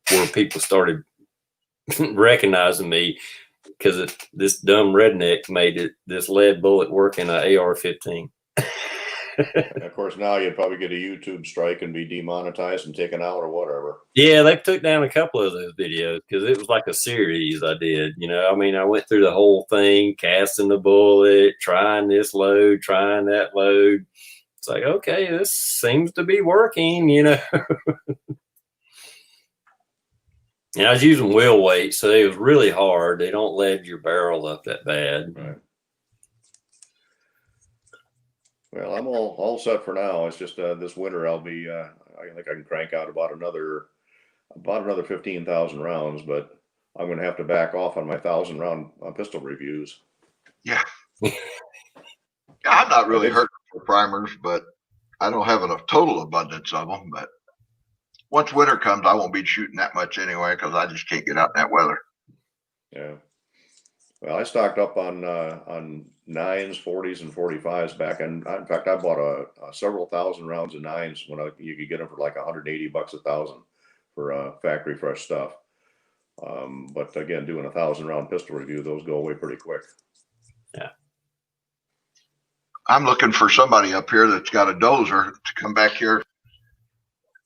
where people started recognizing me, because this dumb redneck made this lead bullet work in an AR-15. And of course, now you'd probably get a YouTube strike and be demonetized and taken out or whatever. Yeah, they took down a couple of those videos because it was like a series I did. I mean, I went through the whole thing, casting the bullet, trying this load, trying that load. It's like, okay, this seems to be working, you know. And I was using wheel weight, so it was really hard. They don't lead your barrel up that bad. Right. Well, I'm all set for now. It's just this winter I'll be I think I can crank out about another 15,000 rounds, but I'm going to have to back off on my 1,000-round pistol reviews. Yeah. Yeah, I'm not really hurting for primers, but I don't have a total abundance of them. But once winter comes, I won't be shooting that much anyway because I just can't get out in that weather. Yeah. Well, I stocked up on 9s, 40s, and 45s back in fact, I bought several thousand rounds of 9s when you could get them for like $180 a thousand for factory fresh stuff. But again, doing a 1,000-round pistol review, those go away pretty quick. Yeah. I'm looking for somebody up here that's got a dozer to come back here.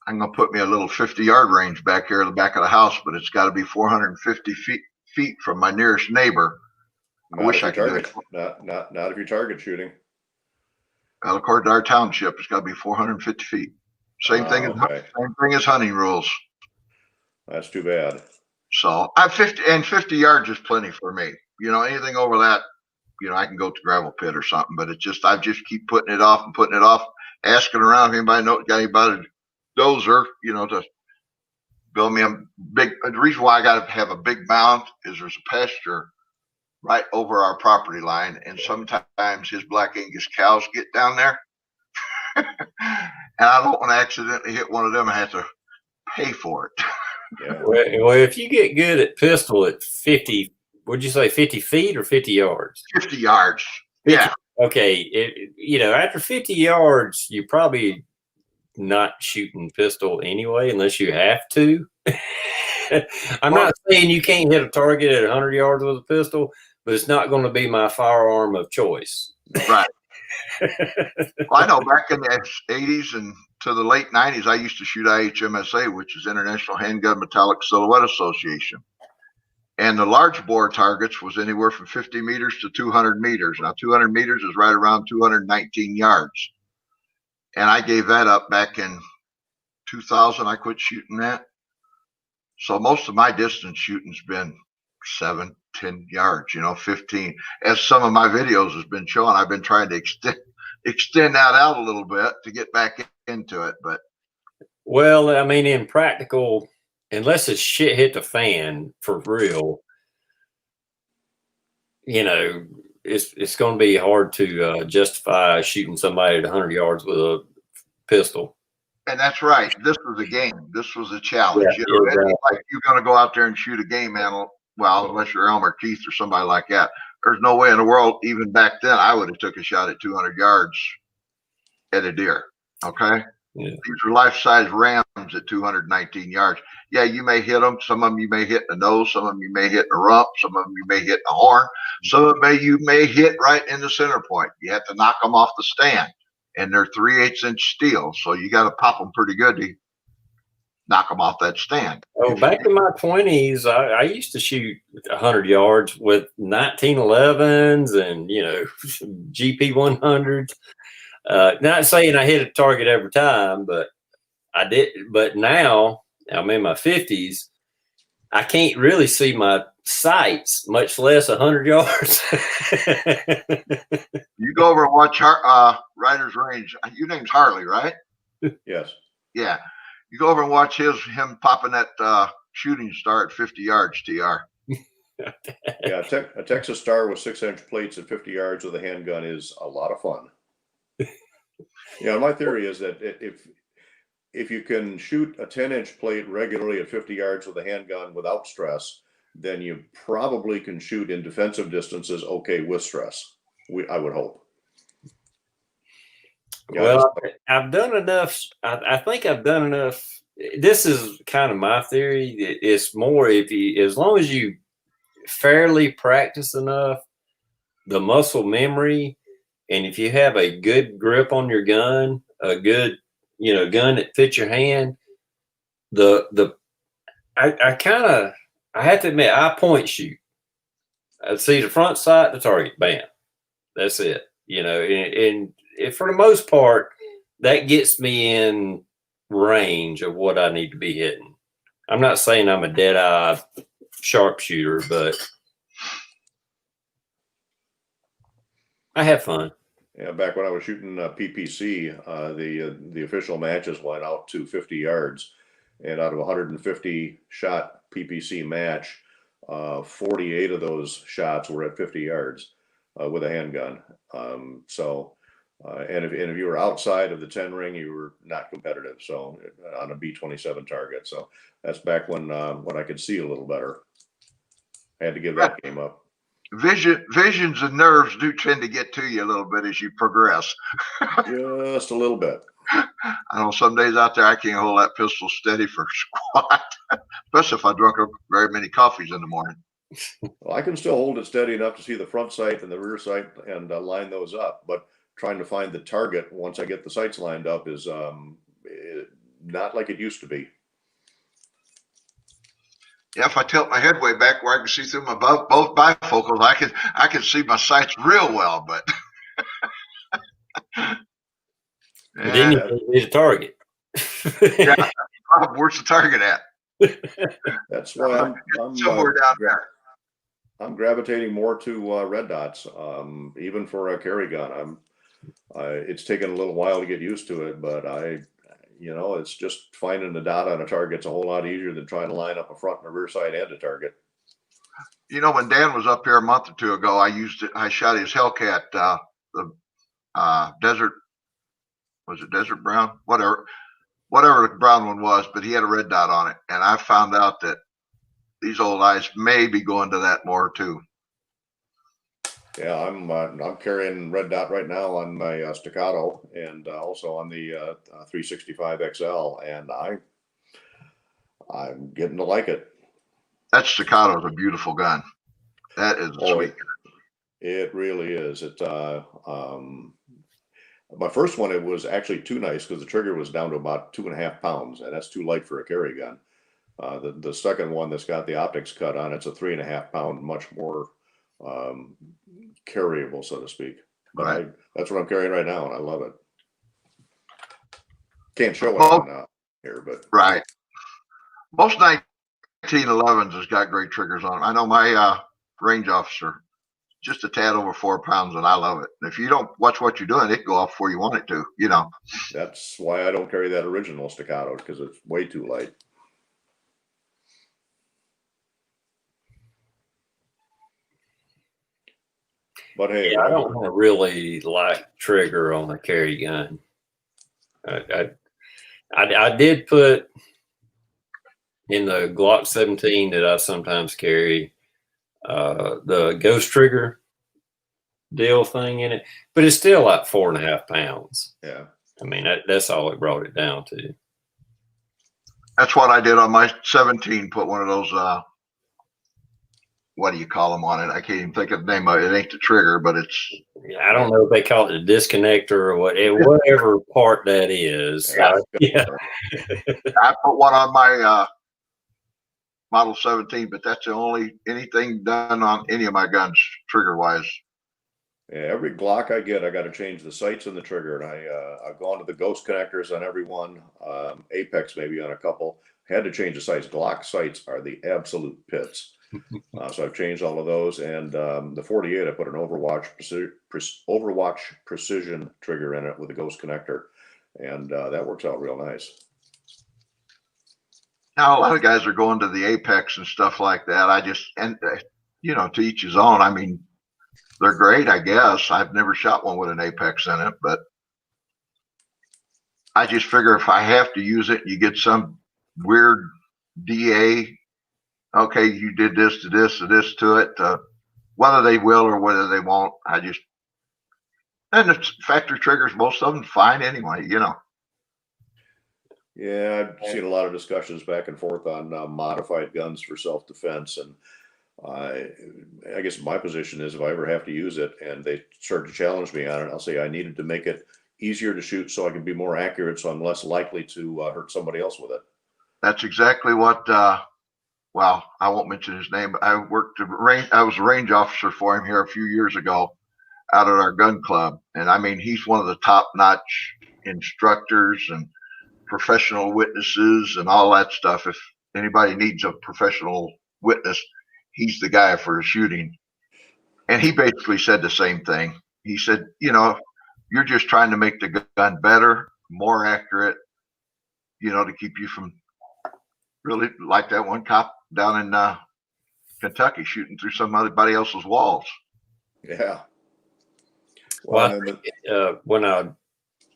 I'm going to put me a little 50-yard range back here in the back of the house, but it's got to be 450 feet from my nearest neighbor. I wish I could do it. Not if you're target shooting. Well, according to our township, it's got to be 450 feet. Same thing as hunting rules. That's too bad. So I'm 50 yards is plenty for me. You know, anything over that, you know, I can go to gravel pit or something, but I just keep putting it off and putting it off, asking around if anybody got anybody dozer, you know, to build me a big. The reason why I got to have a big mound is there's a pasture right over our property line, and sometimes his black Angus cows get down there, and I don't want to accidentally hit one of them and have to pay for it. Yeah. Well, if you get good at pistol at 50, would you say 50 feet or 50 yards? 50 yards. 50, yeah. Okay. You know, after 50 yards, you're probably not shooting pistol anyway, unless you have to. I'm not saying you can't hit a target at 100 yards with a pistol, but it's not going to be my firearm of choice. Right. Well, I know back in the 80s and to the late 90s, I used to shoot IHMSA, which is International Handgun Metallic Silhouette Association. And the large bore targets was anywhere from 50 meters to 200 meters. Now, 200 meters is right around 219 yards. And I gave that up back in 2000. I quit shooting that. So most of my distance shooting's been 7, 10 yards, you know, 15. As some of my videos has been showing, I've been trying to extend that out a little bit to get back into it. But well, I mean, in practical, unless it's shit hit the fan for real, you know, it's going to be hard to justify shooting somebody at 100 yards with a pistol. And that's right. This was a game. This was a challenge. Yeah, you know, exactly. like you're going to go out there and shoot a game animal. Well, unless you're Elmer Keith or somebody like that, there's no way in the world. Even back then, I would have took a shot at 200 yards at a deer. Okay. Yeah. These are life-size rams at 219 yards. Yeah, you may hit them. Some of them you may hit in the nose. Some of them you may hit in the rump. Some of them you may hit in the horn. Some of them you may hit right in the center point. You have to knock them off the stand. And they're 3/8 inch steel. So you got to pop them pretty good to knock them off that stand. Oh, back in my 20s, I used to shoot 100 yards with 1911s and, you know, GP 100s. Not saying I hit a target every time, but I did. But now I'm in my 50s. I can't really see my sights, much less 100 yards. You go over and watch Ryder's Range. Your name's Harley, right? Yes. Yeah. You go over and watch him popping that shooting star at 50 yards, TR. Yeah, a Texas Star with 6-inch plates at 50 yards with a handgun is a lot of fun. Yeah, my theory is that if you can shoot a 10-inch plate regularly at 50 yards with a handgun without stress, then you probably can shoot in defensive distances okay with stress. I would hope. Yeah, well, I've done enough. I think I've done enough. This is kind of my theory. It's more as long as you fairly practice enough, the muscle memory, and if you have a good grip on your gun, a good, you know, gun that fits your hand, I have to admit, I point shoot. I see the front sight, the target, bam, that's it. You know, and for the most part, that gets me in range of what I need to be hitting. I'm not saying I'm a dead eye sharpshooter, but I have fun. Yeah, back when I was shooting PPC, the official matches went out to 50 yards, and out of 150 shot PPC match, 48 of those shots were at 50 yards with a handgun. And if you were outside of the 10 ring, you were not competitive. So on a B-27 target. So that's back when I could see a little better. I had to give that game up. Visions and nerves do tend to get to you a little bit as you progress. Just a little bit. I know some days out there I can't hold that pistol steady for squat, especially if I drunk very many coffees in the morning. Well, I can still hold it steady enough to see the front sight and the rear sight and line those up, but trying to find the target once I get the sights lined up is not like it used to be. Yeah, if I tilt my head way back where I can see through my both bifocals, I can see my sights real well. But Then you need a target. Yeah, where's the target at? That's why I'm somewhere down there. I'm gravitating more to red dots, even for a carry gun. It's taken a little while to get used to it, but it's just finding the dot on a target's a whole lot easier than trying to line up a front and a rear sight and a target. When Dan was up here a month or two ago, I shot his Hellcat, the desert, was it Desert Brown? Whatever the brown one was, but he had a red dot on it. And I found out that these old eyes may be going to that more too. Yeah, I'm carrying red dot right now on my Staccato and also on the 365 XL, and I'm getting to like it. That Staccato is a beautiful gun. That is a sweet gun. It really is. My first one, it was actually too nice because the trigger was down to about 2.5 pounds, and that's too light for a carry gun. The second one that's got the optics cut on, it's a 3.5 pound, much more carryable, so to speak. But right. That's what I'm carrying right now, and I love it. Can't show it on here, but right. Most 1911s has got great triggers on them. I know my range officer, just a tad over 4 pounds, and I love it. If you don't watch what you're doing, it can go off before you want it to. That's why I don't carry that original Staccato, because it's way too light. But hey, I don't really like trigger on a carry gun. I did put in the Glock 17 that I sometimes carry the ghost trigger deal thing in it, but it's still like 4.5 pounds. Yeah, I mean that's all it brought it down to. That's what I did on my 17. Put one of those what do you call them on it? I can't even think of the name of it. It ain't the trigger, but it's. I don't know if they call it a disconnector or whatever part that is. Yeah. I put one on my Model 17, but that's the only anything done on any of my guns trigger wise. Yeah, every Glock I get, I got to change the sights and the trigger, and I've gone to the ghost connectors on every one, Apex maybe on a couple. Had to change the sights. Glock sights are the absolute pits. So I've changed all of those, and the 48, I put an Overwatch precision trigger in it with a ghost connector, and that works out real nice. Now a lot of guys are going to the Apex and stuff like that. To each his own. I mean, they're great, I guess. I've never shot one with an Apex in it, but I just figure if I have to use it, you get some weird DA. Okay, you did this to this to this to it. Whether they will or whether they won't, and the factory triggers, most of them fine anyway. Yeah, I've seen a lot of discussions back and forth on modified guns for self-defense, and I guess my position is if I ever have to use it and they start to challenge me on it, I'll say I needed to make it easier to shoot so I can be more accurate, so I'm less likely to hurt somebody else with it. That's exactly what. Well, I won't mention his name, but I was a range officer for him here a few years ago. out at our gun club. And I mean, he's one of the top-notch instructors and professional witnesses and all that stuff. If anybody needs a professional witness, he's the guy for shooting. And he basically said the same thing. He said, you know, you're just trying to make the gun better, more accurate, you know, to keep you from really like that one cop down in Kentucky shooting through somebody else's walls. Yeah. Well, when I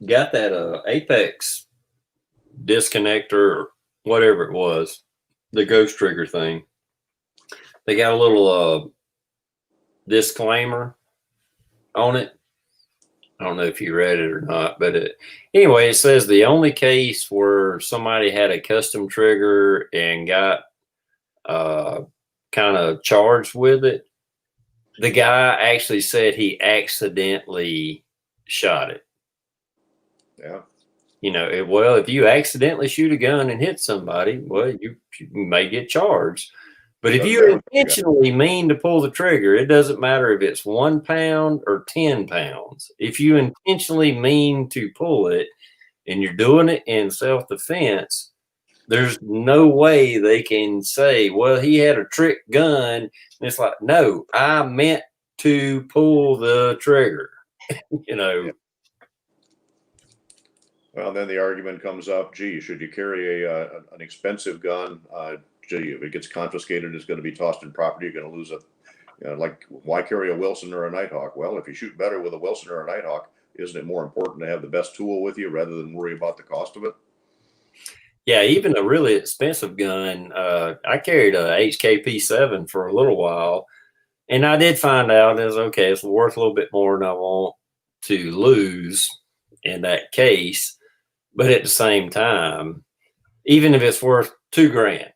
got that Apex disconnector or whatever it was, the ghost trigger thing, they got a little disclaimer on it. I don't know if you read it or not, but anyway, it says the only case where somebody had a custom trigger and got kind of charged with it, the guy actually said he accidentally shot it. Yeah. You know, well, if you accidentally shoot a gun and hit somebody, well, you may get charged. But if you intentionally mean to pull the trigger, it doesn't matter if it's 1 pound or 10 pounds. If you intentionally mean to pull it and you're doing it in self-defense, there's no way they can say, well, he had a trick gun. And it's like, no, I meant to pull the trigger, you know. Yeah. Well, then the argument comes up, gee, should you carry an expensive gun? Gee, if it gets confiscated, it's going to be tossed in property. You're going to lose it. You know, like, why carry a Wilson or a Nighthawk? Well, if you shoot better with a Wilson or a Nighthawk, isn't it more important to have the best tool with you rather than worry about the cost of it? Yeah, even a really expensive gun. I carried a HKP7 for a little while, and I did find out it's worth a little bit more than I want to lose in that case. But at the same time, even if it's worth $2,000,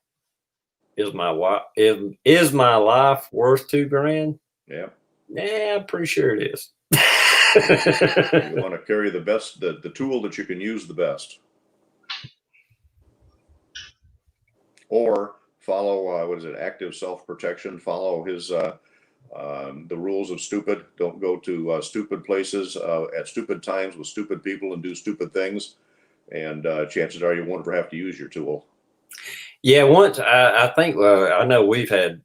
is my life worth $2,000? Yeah. Yeah, I'm pretty sure it is. You want to carry the best, the tool that you can use the best. Or follow, what is it, active self-protection, follow his, the rules of stupid. Don't go to stupid places at stupid times with stupid people and do stupid things. And chances are you won't ever have to use your tool. Yeah, once I think I know we've had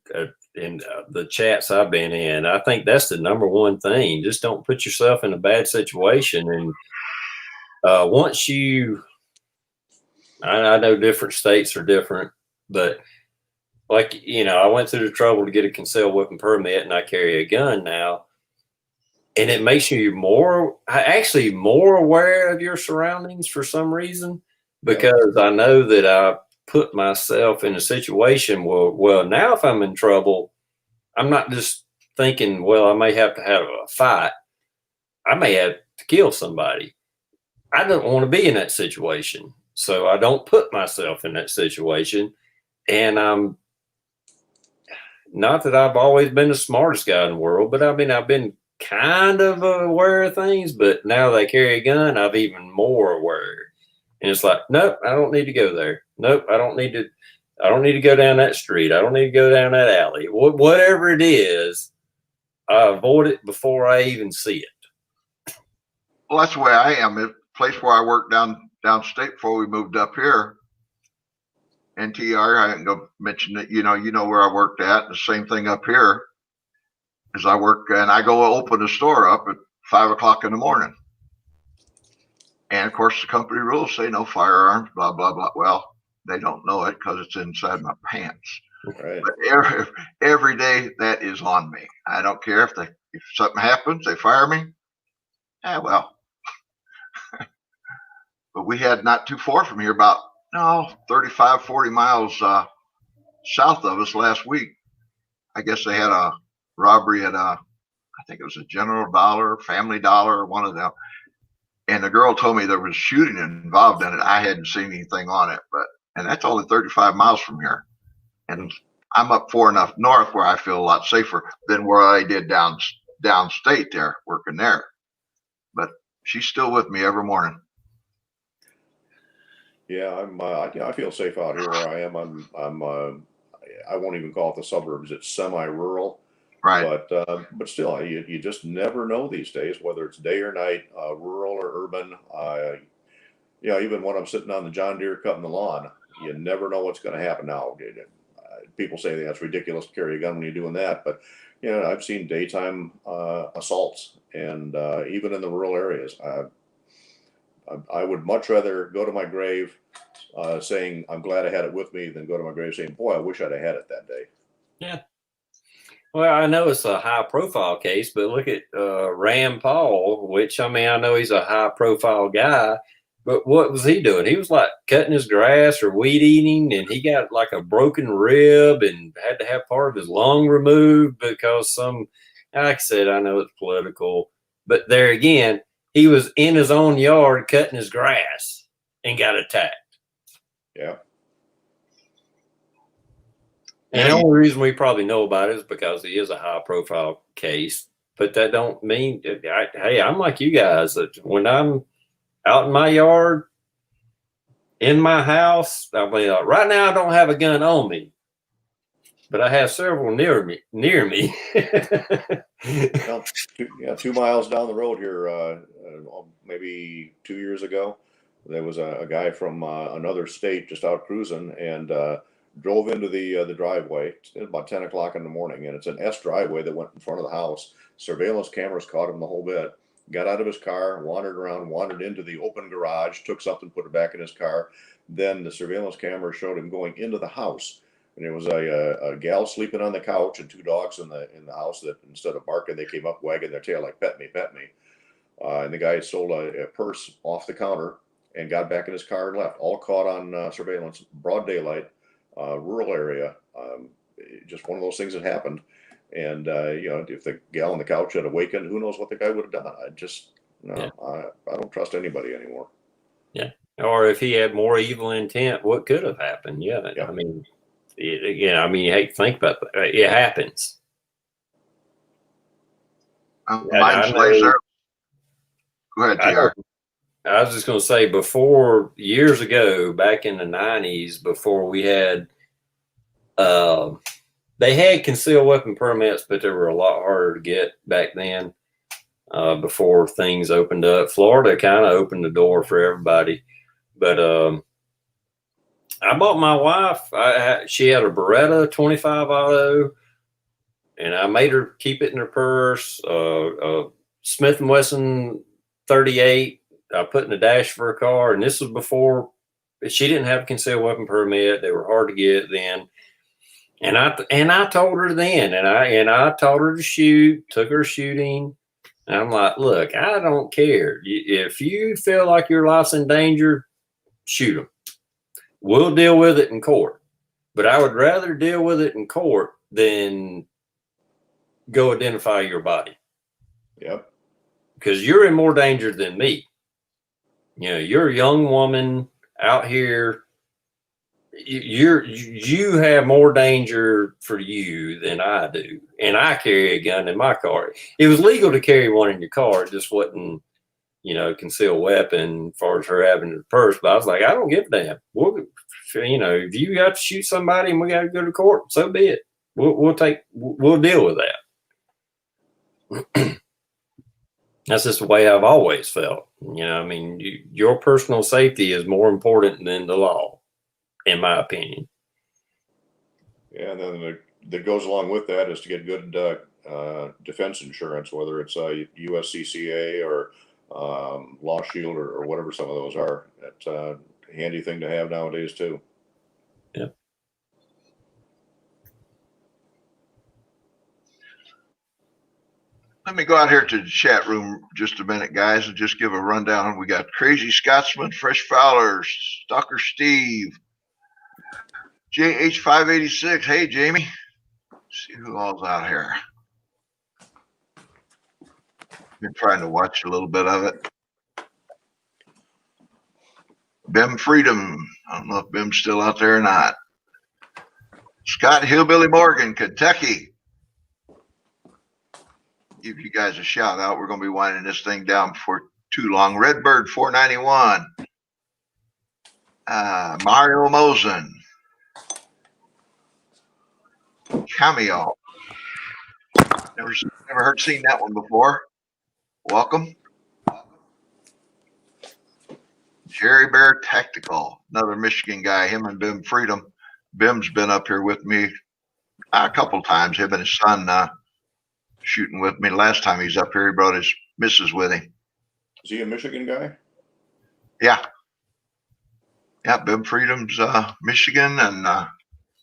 in the chats I've been in, I think that's the number one thing. Just don't put yourself in a bad situation. And once I know different states are different, but like, you know, I went through the trouble to get a concealed weapon permit and I carry a gun now. And it makes you more aware of your surroundings for some reason, because I know that I put myself in a situation where, well, now if I'm in trouble, I'm not just thinking, well, I may have to have a fight. I may have to kill somebody. I don't want to be in that situation. So I don't put myself in that situation. And I'm not that I've always been the smartest guy in the world, but I mean, I've been kind of aware of things, but now that I carry a gun, I'm even more aware. And it's like, nope, I don't need to go there. Nope, I don't need to go down that street. I don't need to go down that alley. Whatever it is, I avoid it before I even see it. Well, that's the way I am. The place where I worked downstate before we moved up here, NTR, I didn't go mention it. You know where I worked at. The same thing up here is I work and I go open the store up at 5 o'clock in the morning. And of course, the company rules say no firearms, blah, blah, blah. Well, they don't know it because it's inside my pants. Right. But every day that is on me. I don't care if something happens, they fire me. Yeah, well. But we had not too far from here, about 35, 40 miles south of us last week. I guess they had a robbery at I think it was a General Dollar, Family Dollar, or one of them. And the girl told me there was shooting involved in it. I hadn't seen anything on it, and that's only 35 miles from here. And I'm up far enough north where I feel a lot safer than where I did downstate there, working there. But she's still with me every morning. Yeah, I feel safe out here where I am. I won't even call it the suburbs. It's semi-rural. Right. But still, you just never know these days, whether it's day or night, rural or urban. Even when I'm sitting on the John Deere cutting the lawn, you never know what's going to happen. Now, people say that's ridiculous to carry a gun when you're doing that, but I've seen daytime assaults, and even in the rural areas, I would much rather go to my grave saying I'm glad I had it with me than go to my grave saying, boy, I wish I'd have had it that day. Yeah. Well, I know it's a high profile case, but look at Rand Paul, which, I mean, I know he's a high profile guy, but what was he doing? He was like cutting his grass or weed eating, and he got like a broken rib and had to have part of his lung removed because like I said, I know it's political, but there again, he was in his own yard cutting his grass and got attacked. Yeah. And the only reason we probably know about it is because he is a high profile case. But that don't mean, hey, I'm like you guys, that when I'm out in my yard, in my house, I mean, right now I don't have a gun on me, but I have several near me. Well, 2 miles down the road here, maybe 2 years ago, there was a guy from another state just out cruising and drove into the driveway at about 10 o'clock in the morning, and it's an S driveway that went in front of the house. Surveillance cameras caught him the whole bit. Got out of his car, wandered around, wandered into the open garage, took something, put it back in his car. Then the surveillance camera showed him going into the house, and there was a gal sleeping on the couch and two dogs in the house that instead of barking, they came up wagging their tail like pet me, pet me. And the guy stole a purse off the counter and got back in his car and left. All caught on surveillance, broad daylight, rural area. Just one of those things that happened. And if the gal on the couch had awakened, who knows what the guy would have done? I don't trust anybody anymore. Yeah. Or if he had more evil intent, what could have happened? Yeah. I mean, you hate to think about that. It happens. Mine slays there. Go ahead, TR. I was just going to say, before, years ago, back in the 90s, before we had, they had concealed weapon permits, but they were a lot harder to get back then, before things opened up. Florida kind of opened the door for everybody. But I bought my wife, she had a Beretta 25 auto, and I made her keep it in her purse. Smith & Wesson 38, I put in the dash for her car, and this was before she didn't have a concealed weapon permit. They were hard to get then. And I told her then, and I taught her to shoot, took her shooting. And I'm like, look, I don't care. If you feel like your life's in danger, shoot them. We'll deal with it in court. But I would rather deal with it in court than go identify your body. Yep. Because you're in more danger than me. You're a young woman out here. You have more danger for you than I do, and I carry a gun in my car. It was legal to carry one in your car; it just wasn't, concealed weapon as far as her having in the purse. But I was like, I don't give a damn. If you got to shoot somebody and we got to go to court, so be it. We'll deal with that. That's just the way I've always felt. Your personal safety is more important than the law, in my opinion. Yeah, and then that goes along with that is to get good defense insurance, whether it's USCCA or Law Shield or whatever some of those are. That's a handy thing to have nowadays too. Yeah. Let me go out here to the chat room just a minute, guys, and just give a rundown. We got Crazy Scotsman, Fresh Fowler, Stalker Steve, JH586. Hey, Jamie. Let's see who all's out here. Been trying to watch a little bit of it. Bim Freedom. I don't know if Bim's still out there or not. Scott Hillbilly Morgan, Kentucky. Give you guys a shout out. We're going to be winding this thing down before too long. Redbird 491. Mario Mosen. Cameo. Never heard seen that one before. Welcome. Jerry Bear Tactical, another Michigan guy. Him and Bim Freedom. Bim's been up here with me a couple times. Him and his son shooting with me. Last time he's up here, he brought his missus with him. Is he a Michigan guy? Yeah. Yeah, Bim Freedom's Michigan, and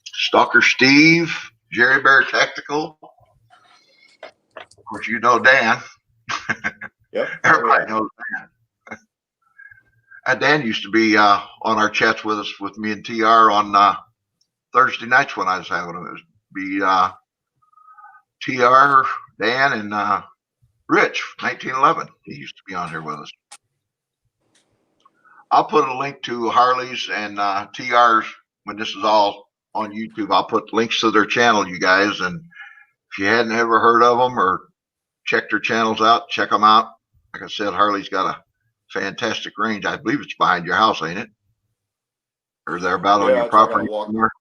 Stalker Steve, Jerry Bear Tactical. Of course, you know Dan. Yep. Everybody knows Dan. Dan used to be on our chats with us, with me and TR on Thursday nights when I was having them. It would be TR, Dan, and Rich, 1911. He used to be on here with us. I'll put a link to Harley's and TR's when this is all on YouTube. I'll put links to their channel, you guys. And if you hadn't ever heard of them or checked their channels out, check them out. Like I said, Harley's got a fantastic range. I believe it's behind your house, ain't it? Or they're about on your property somewhere?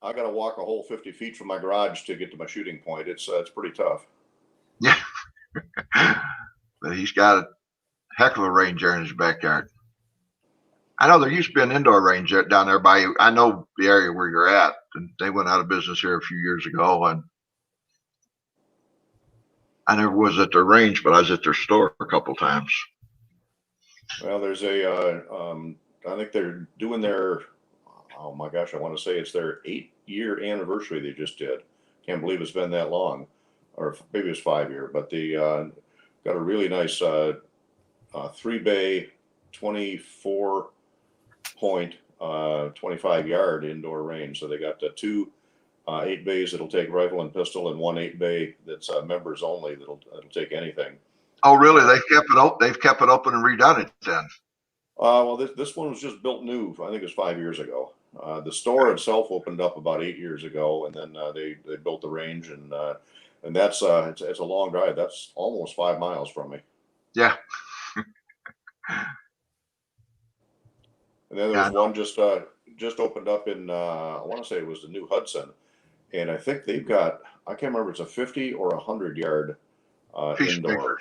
I got to walk a whole 50 feet from my garage to get to my shooting point. It's pretty tough. Yeah. But he's got a heck of a range there in his backyard. I know there used to be an indoor range down there by you. I know the area where you're at, and they went out of business here a few years ago. And I never was at their range, but I was at their store a couple times. Well, there's I think they're doing their, oh my gosh, I want to say it's their 8-year anniversary they just did. Can't believe it's been that long, or maybe it's 5-year, but they got a really nice 3-bay, 24 point, 25-yard indoor range. So they got the 2 8 bays that'll take rifle and pistol, and 1 8-bay that's members only that'll take anything. Oh, really? They've kept it open. They've kept it open and redone it then. Well, this one was just built new. I think it was 5 years ago. The store itself opened up about 8 years ago, and then they built the range, and that's it's a long drive. That's almost 5 miles from me. Yeah. And then there was one just opened up in I want to say it was the New Hudson, and I think they've got, I can't remember, it's a 50 or 100-yard indoor.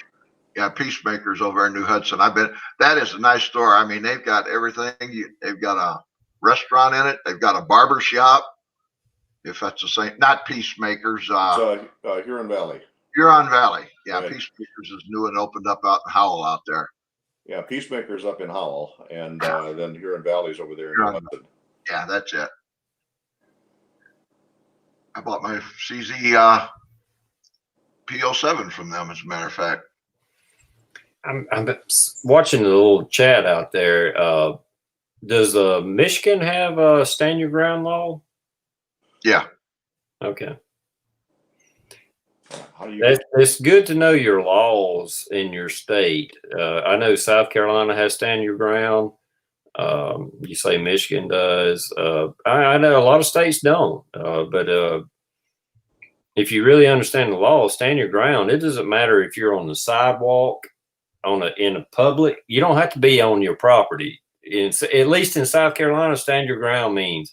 Yeah, Peacemakers over in New Hudson. That is a nice store. I mean, they've got everything. They've got a restaurant in it. They've got a barber shop. If that's the same, not Peacemakers. Huron Valley. Huron Valley. Yeah, right. Peacemakers is new and opened up out in Howell out there. Yeah, Peacemakers up in Howell, and then Huron Valley's over there in New Hudson. Yeah, that's it. I bought my CZ P07 from them, as a matter of fact. I'm watching the little chat out there. Does Michigan have a stand your ground law? Yeah. Okay. How do you? It's good to know your laws in your state. I know South Carolina has stand your ground. You say Michigan does. I know a lot of states don't. But if you really understand the law, stand your ground. It doesn't matter if you're on the sidewalk, in a public. You don't have to be on your property. At least in South Carolina, stand your ground means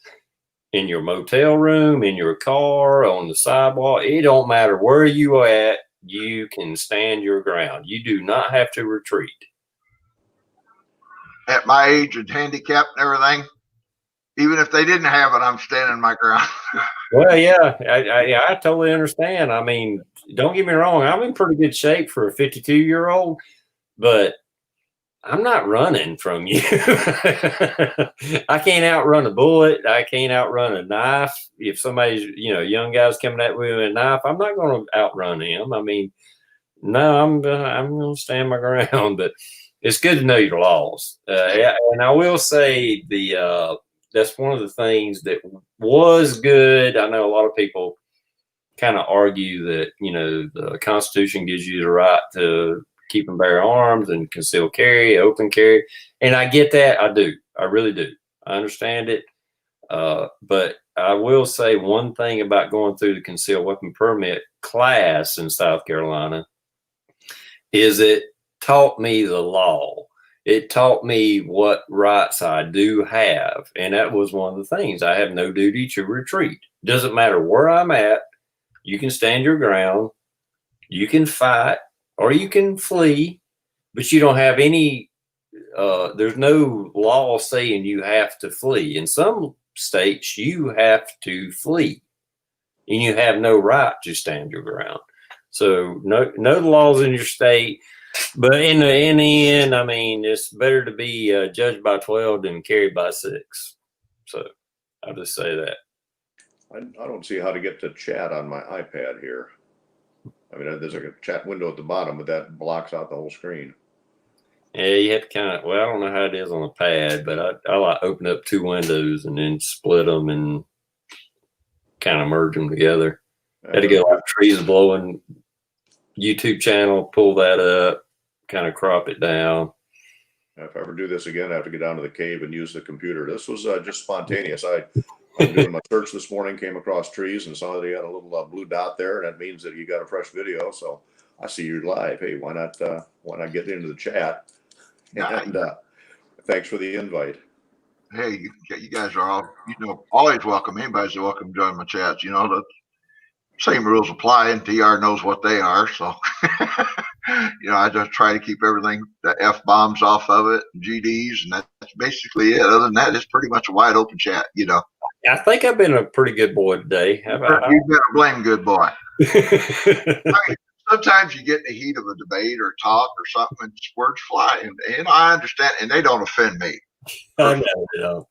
in your motel room, in your car, on the sidewalk. It don't matter where you are at. You can stand your ground. You do not have to retreat. At my age and handicapped and everything, even if they didn't have it, I'm standing my ground. Well, yeah, I totally understand. I mean, don't get me wrong. I'm in pretty good shape for a 52-year-old, but I'm not running from you. I can't outrun a bullet. I can't outrun a knife. If somebody's, young guy's coming at me with a knife, I'm not going to outrun him. I mean, no, I'm going to stand my ground. But it's good to know your laws. And I will say that's one of the things that was good. I know a lot of people kind of argue that, the Constitution gives you the right to keep and bear arms and conceal carry, open carry. And I get that. I do. I really do. I understand it. But I will say one thing about going through the concealed weapon permit class in South Carolina is it taught me the law. It taught me what rights I do have. And that was one of the things. I have no duty to retreat. Doesn't matter where I'm at. You can stand your ground. You can fight or you can flee, but you don't have any. There's no law saying you have to flee. In some states, you have to flee, and you have no right to stand your ground. So no laws in your state. But in the end, I mean, it's better to be judged by 12 than carried by 6. So I'll just say that. I don't see how to get to chat on my iPad here. I mean, there's like a chat window at the bottom, but that blocks out the whole screen. Yeah, you have to kind of, well, I don't know how it is on the pad, but I like open up 2 windows and then split them and kind of merge them together. Had to go like trees blowing YouTube channel, pull that up, kind of crop it down. If I ever do this again, I have to get down to the cave and use the computer. This was just spontaneous. I was doing my search this morning, came across trees and saw that he had a little blue dot there, and that means that you got a fresh video. So I see you live. Hey, why not get into the chat? And thanks for the invite. Hey, you guys are all, always welcome. Anybody's welcome to join my chats. The same rules apply, and TR knows what they are. So, I just try to keep everything, the F-bombs off of it, GDs, and that's basically it. Other than that, it's pretty much a wide open chat, I think I've been a pretty good boy today. You've been a blame good boy. I mean, sometimes you get in the heat of a debate or talk or something, and words fly, and I understand, and they don't offend me. I know they don't.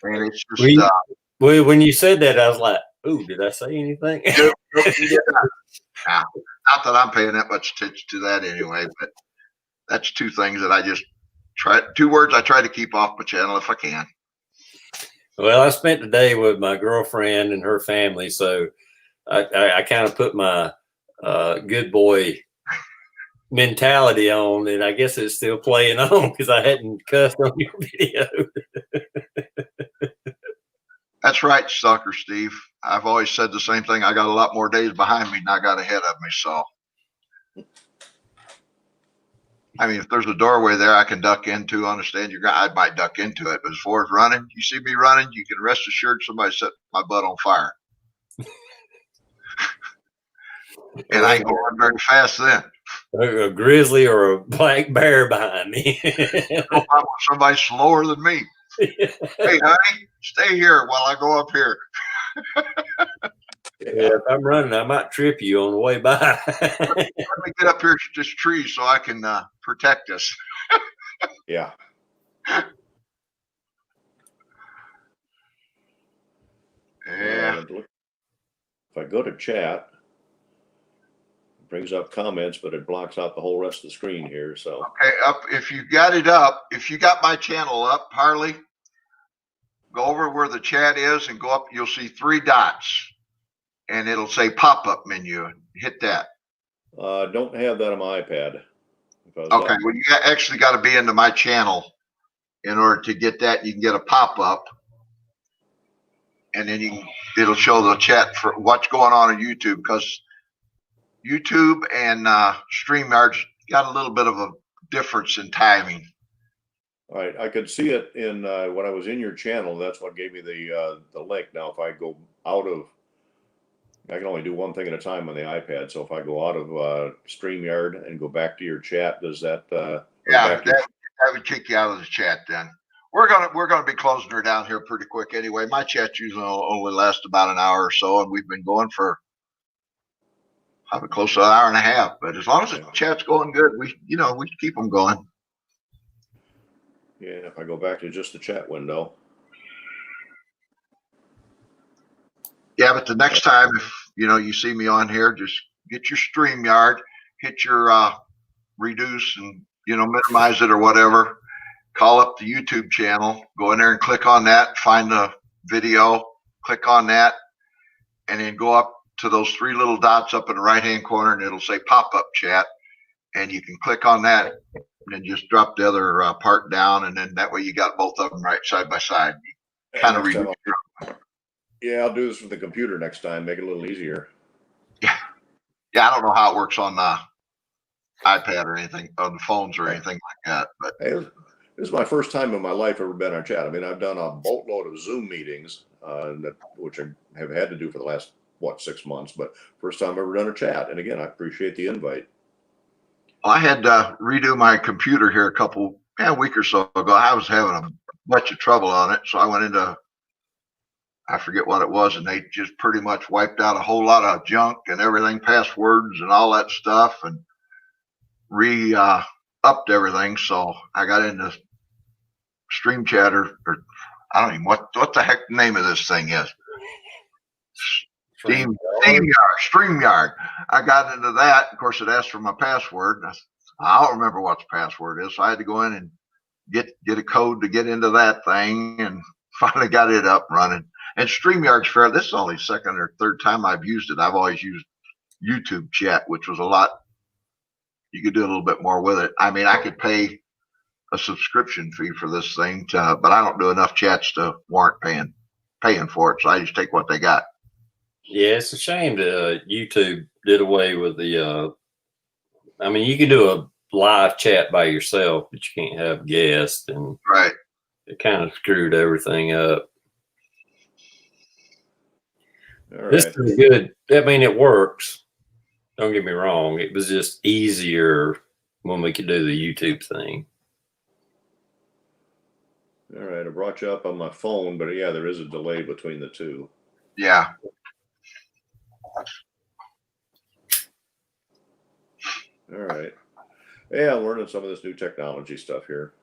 And it's just when you said that, I was like, "Ooh, did I say anything?" Not that I'm paying that much attention to that anyway, but that's 2 things that I just 2 words I try to keep off my channel if I can. Well, I spent the day with my girlfriend and her family, so I kind of put my good boy mentality on, and I guess it's still playing on because I hadn't cussed on your video. That's right, Sucker Steve. I've always said the same thing. I got a lot more days behind me than I got ahead of me. So, I mean, if there's a doorway there I can duck into, understand I might duck into it. But as far as running, you see me running, you can rest assured somebody set my butt on fire. And I ain't going to run very fast then. A grizzly or a black bear behind me. No problem with somebody slower than me. Hey, honey, stay here while I go up here. Yeah, if I'm running, I might trip you on the way by. Let me get up here to this tree so I can protect us. Yeah. Yeah. If I go to chat, it brings up comments, but it blocks out the whole rest of the screen here. So okay, if you got it up, if you got my channel up, Harley, go over where the chat is and go up. You'll see 3 dots, and it'll say pop-up menu. Hit that. Don't have that on my iPad. Okay, well, you actually got to be into my channel in order to get that. You can get a pop-up, and then it'll show the chat for what's going on YouTube, because YouTube and StreamYard's got a little bit of a difference in timing. All right, I could see it in when I was in your channel. That's what gave me the link. Now, if I go out of, I can only do one thing at a time on the iPad. So if I go out of StreamYard and go back to your chat, does that? Yeah, that would kick you out of the chat. Then we're gonna be closing her down here pretty quick anyway. My chat usually only lasts about an hour or so, and we've been going for probably close to an hour and a half. But as long as the chat's going good, we keep them going. Yeah, if I go back to just the chat window. Yeah, but the next time, if you see me on here, just get your StreamYard, hit your reduce and minimize it or whatever. Call up the YouTube channel, go in there and click on that, find the video, click on that, and then go up to those 3 little dots up in the right-hand corner, and it'll say pop-up chat, and you can click on that and just drop the other part down, and then that way you got both of them right side by side. Kind of reduce. Yeah, I'll do this with the computer next time, make it a little easier. Yeah, I don't know how it works on the iPad or anything, on the phones or anything like that. But hey, this is my first time in my life ever been on chat. I mean, I've done a boatload of Zoom meetings, which I have had to do for the last what, 6 months, but first time I've ever done a chat. And again, I appreciate the invite. I had to redo my computer here a week or so ago. I was having a bunch of trouble on it, so I went into, I forget what it was, and they just pretty much wiped out a whole lot of junk and everything, passwords and all that stuff, and upped everything. So I got into Stream Chatter, or I don't even what the heck the name of this thing is. StreamYard. I got into that. Of course, it asked for my password. I don't remember what the password is, so I had to go in and get a code to get into that thing, and finally got it up running. And StreamYard's fair. This is only second or third time I've used it. I've always used YouTube chat, which was a lot. You could do a little bit more with it. I mean, I could pay a subscription fee for this thing, but I don't do enough chats to warrant paying for it. So I just take what they got. Yeah, it's a shame that YouTube did away with the. I mean, you can do a live chat by yourself, but you can't have guests, and Right. it kind of screwed everything up. All right. This is good. I mean, it works. Don't get me wrong. It was just easier when we could do the YouTube thing. All right. I brought you up on my phone, but yeah, there is a delay between the two. Yeah. All right. Yeah, I'm learning some of this new technology stuff here.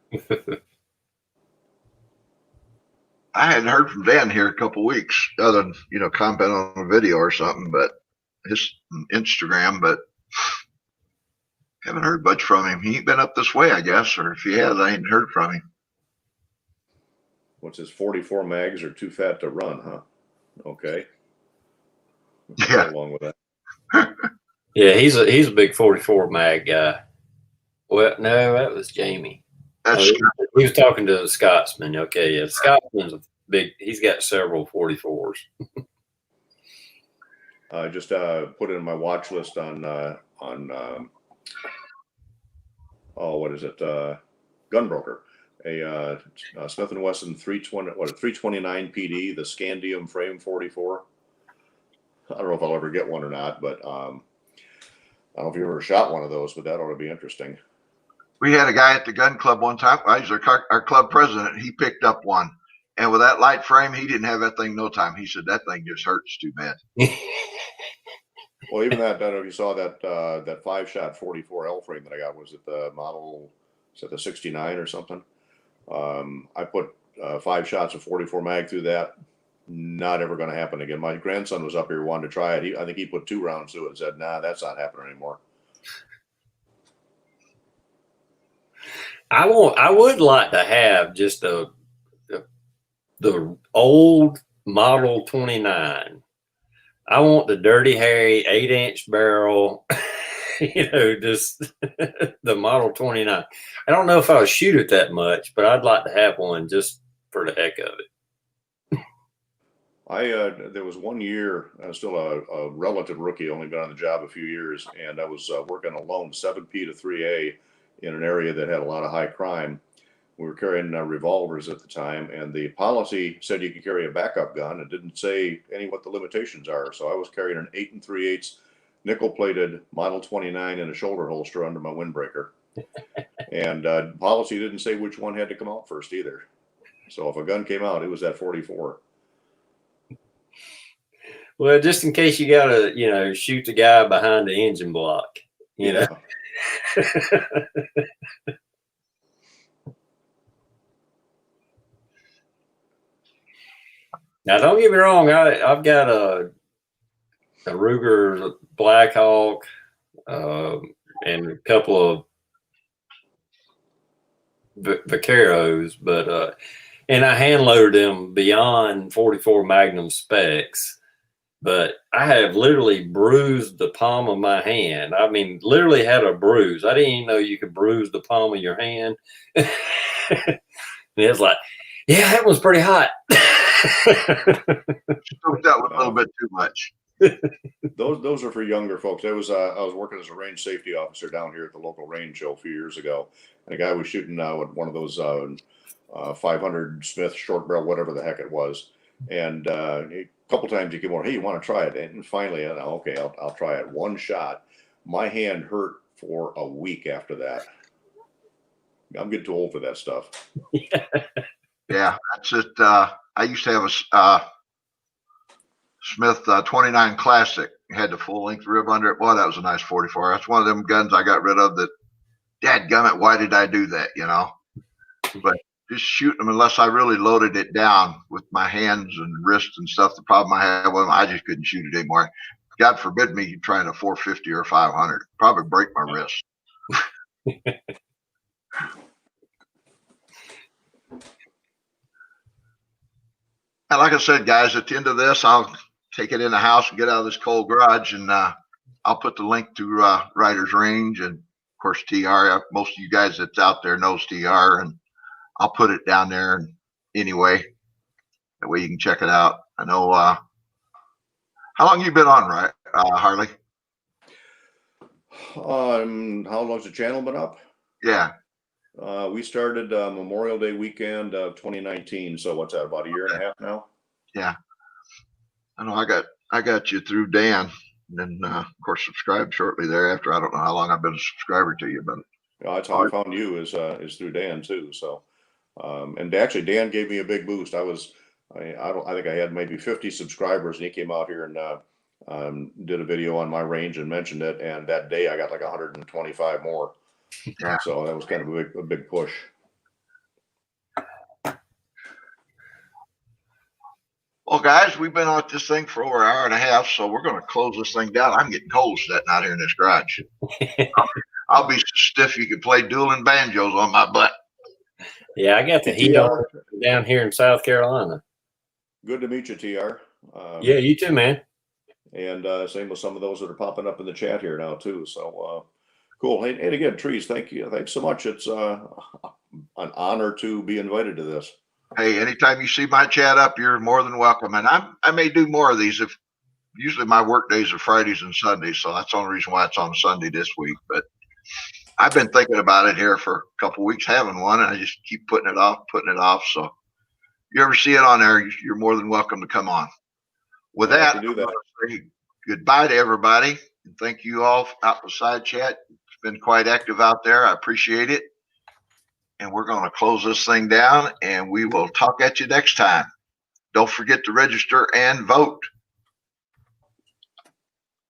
I hadn't heard from Dan here a couple weeks, other than, comment on a video or something, but his Instagram, but haven't heard much from him. He ain't been up this way, I guess, or if he has, I ain't heard from him. What's his 44 mags are too fat to run, huh? Okay. Yeah. Along with that. Yeah, he's a big 44 mag guy. Well, no, that was Jamie. He was talking to the Scotsman. Okay, yeah, Scotsman's a big. He's got several 44s. I just put it in my watch list on what is it? Gunbroker. A Smith & Wesson 329 PD, the Scandium frame 44. I don't know if I'll ever get one or not, but I don't know if you ever shot one of those, but that ought to be interesting. We had a guy at the gun club one time. Well, he's our club president. He picked up one, and with that light frame, he didn't have that thing no time. He said that thing just hurts too bad. Well, even that, I don't know if you saw that 5-shot 44L frame that I got. Was it the model? Is it the 69 or something? I put 5 shots of 44 mag through that. Not ever going to happen again. My grandson was up here, wanted to try it. I think he put 2 rounds through it and said, "Nah, that's not happening anymore." I would like to have just the old Model 29. I want the Dirty Harry 8-inch barrel, just the Model 29. I don't know if I would shoot it that much, but I'd like to have one just for the heck of it. There was one year, I was still a relative rookie, only been on the job a few years, and I was working alone 7P to 3A in an area that had a lot of high crime. We were carrying revolvers at the time, and the policy said you could carry a backup gun. It didn't say what the limitations are. So I was carrying an 8 3/8 nickel-plated Model 29 in a shoulder holster under my windbreaker. And policy didn't say which one had to come out first either. So if a gun came out, it was that 44. Well, just in case you gotta, shoot the guy behind the engine block, Yeah. Now, don't get me wrong. I've got a Ruger Blackhawk and a couple of Vaqueros, but and I hand loaded them beyond 44 Magnum specs. But I have literally bruised the palm of my hand. I mean, literally had a bruise. I didn't even know you could bruise the palm of your hand. And it's like, yeah, that was pretty hot. Soaked that was a little bit too much. Those are for younger folks. I was working as a range safety officer down here at the local range show a few years ago, and a guy was shooting with one of those 500 Smith short barrel, whatever the heck it was, and couple times he came over, hey, you want to try it? And finally, okay, I'll try it. One shot. My hand hurt for a week after that. I'm getting too old for that stuff. Yeah, that's it. I used to have a Smith 29 Classic. It had the full length rib under it. Boy, that was a nice 44. That's one of them guns I got rid of that, dadgummit, why did I do that, you know? But just shooting them, unless I really loaded it down with my hands and wrists and stuff, the problem I had with them, I just couldn't shoot it anymore. God forbid me trying a 450 or 500. Probably break my wrist. And like I said, guys, at the end of this, I'll take it in the house and get out of this cold garage, and I'll put the link to Writer's Range and, of course, TR. Most of you guys that's out there knows TR, and I'll put it down there anyway. That way you can check it out. I know. How long you been on, right, Harley? How long's the channel been up? Yeah. We started Memorial Day weekend of 2019. So what's that? About a year and a half now. Yeah. I know. I got you through Dan, and then of course subscribed shortly thereafter. I don't know how long I've been a subscriber to you, but that's how I found you is through Dan too. So, and actually Dan gave me a big boost. I think I had maybe 50 subscribers, and he came out here and did a video on my range and mentioned it. And that day I got like 125 more. Yeah. So that was kind of a big push. Well, guys, we've been on this thing for over an hour and a half, so we're going to close this thing down. I'm getting cold sitting out here in this garage. I'll be stiff you could play dueling banjos on my butt. Yeah, I got the heat on down here in South Carolina. Good to meet you, TR. Yeah, you too, man. And same with some of those that are popping up in the chat here now too. So cool. And again, Trees, thank you. Thanks so much. It's an honor to be invited to this. Hey, anytime you see my chat up, you're more than welcome. And I may do more of these. Usually my work days are Fridays and Sundays, so that's the only reason why it's on Sunday this week. But I've been thinking about it here for a couple of weeks, having one, and I just keep putting it off. So if you ever see it on there, you're more than welcome to come on. With that, I'm going to say goodbye to everybody, and thank you all out the side chat. It's been quite active out there. I appreciate it. And we're going to close this thing down, and we will talk at you next time. Don't forget to register and vote.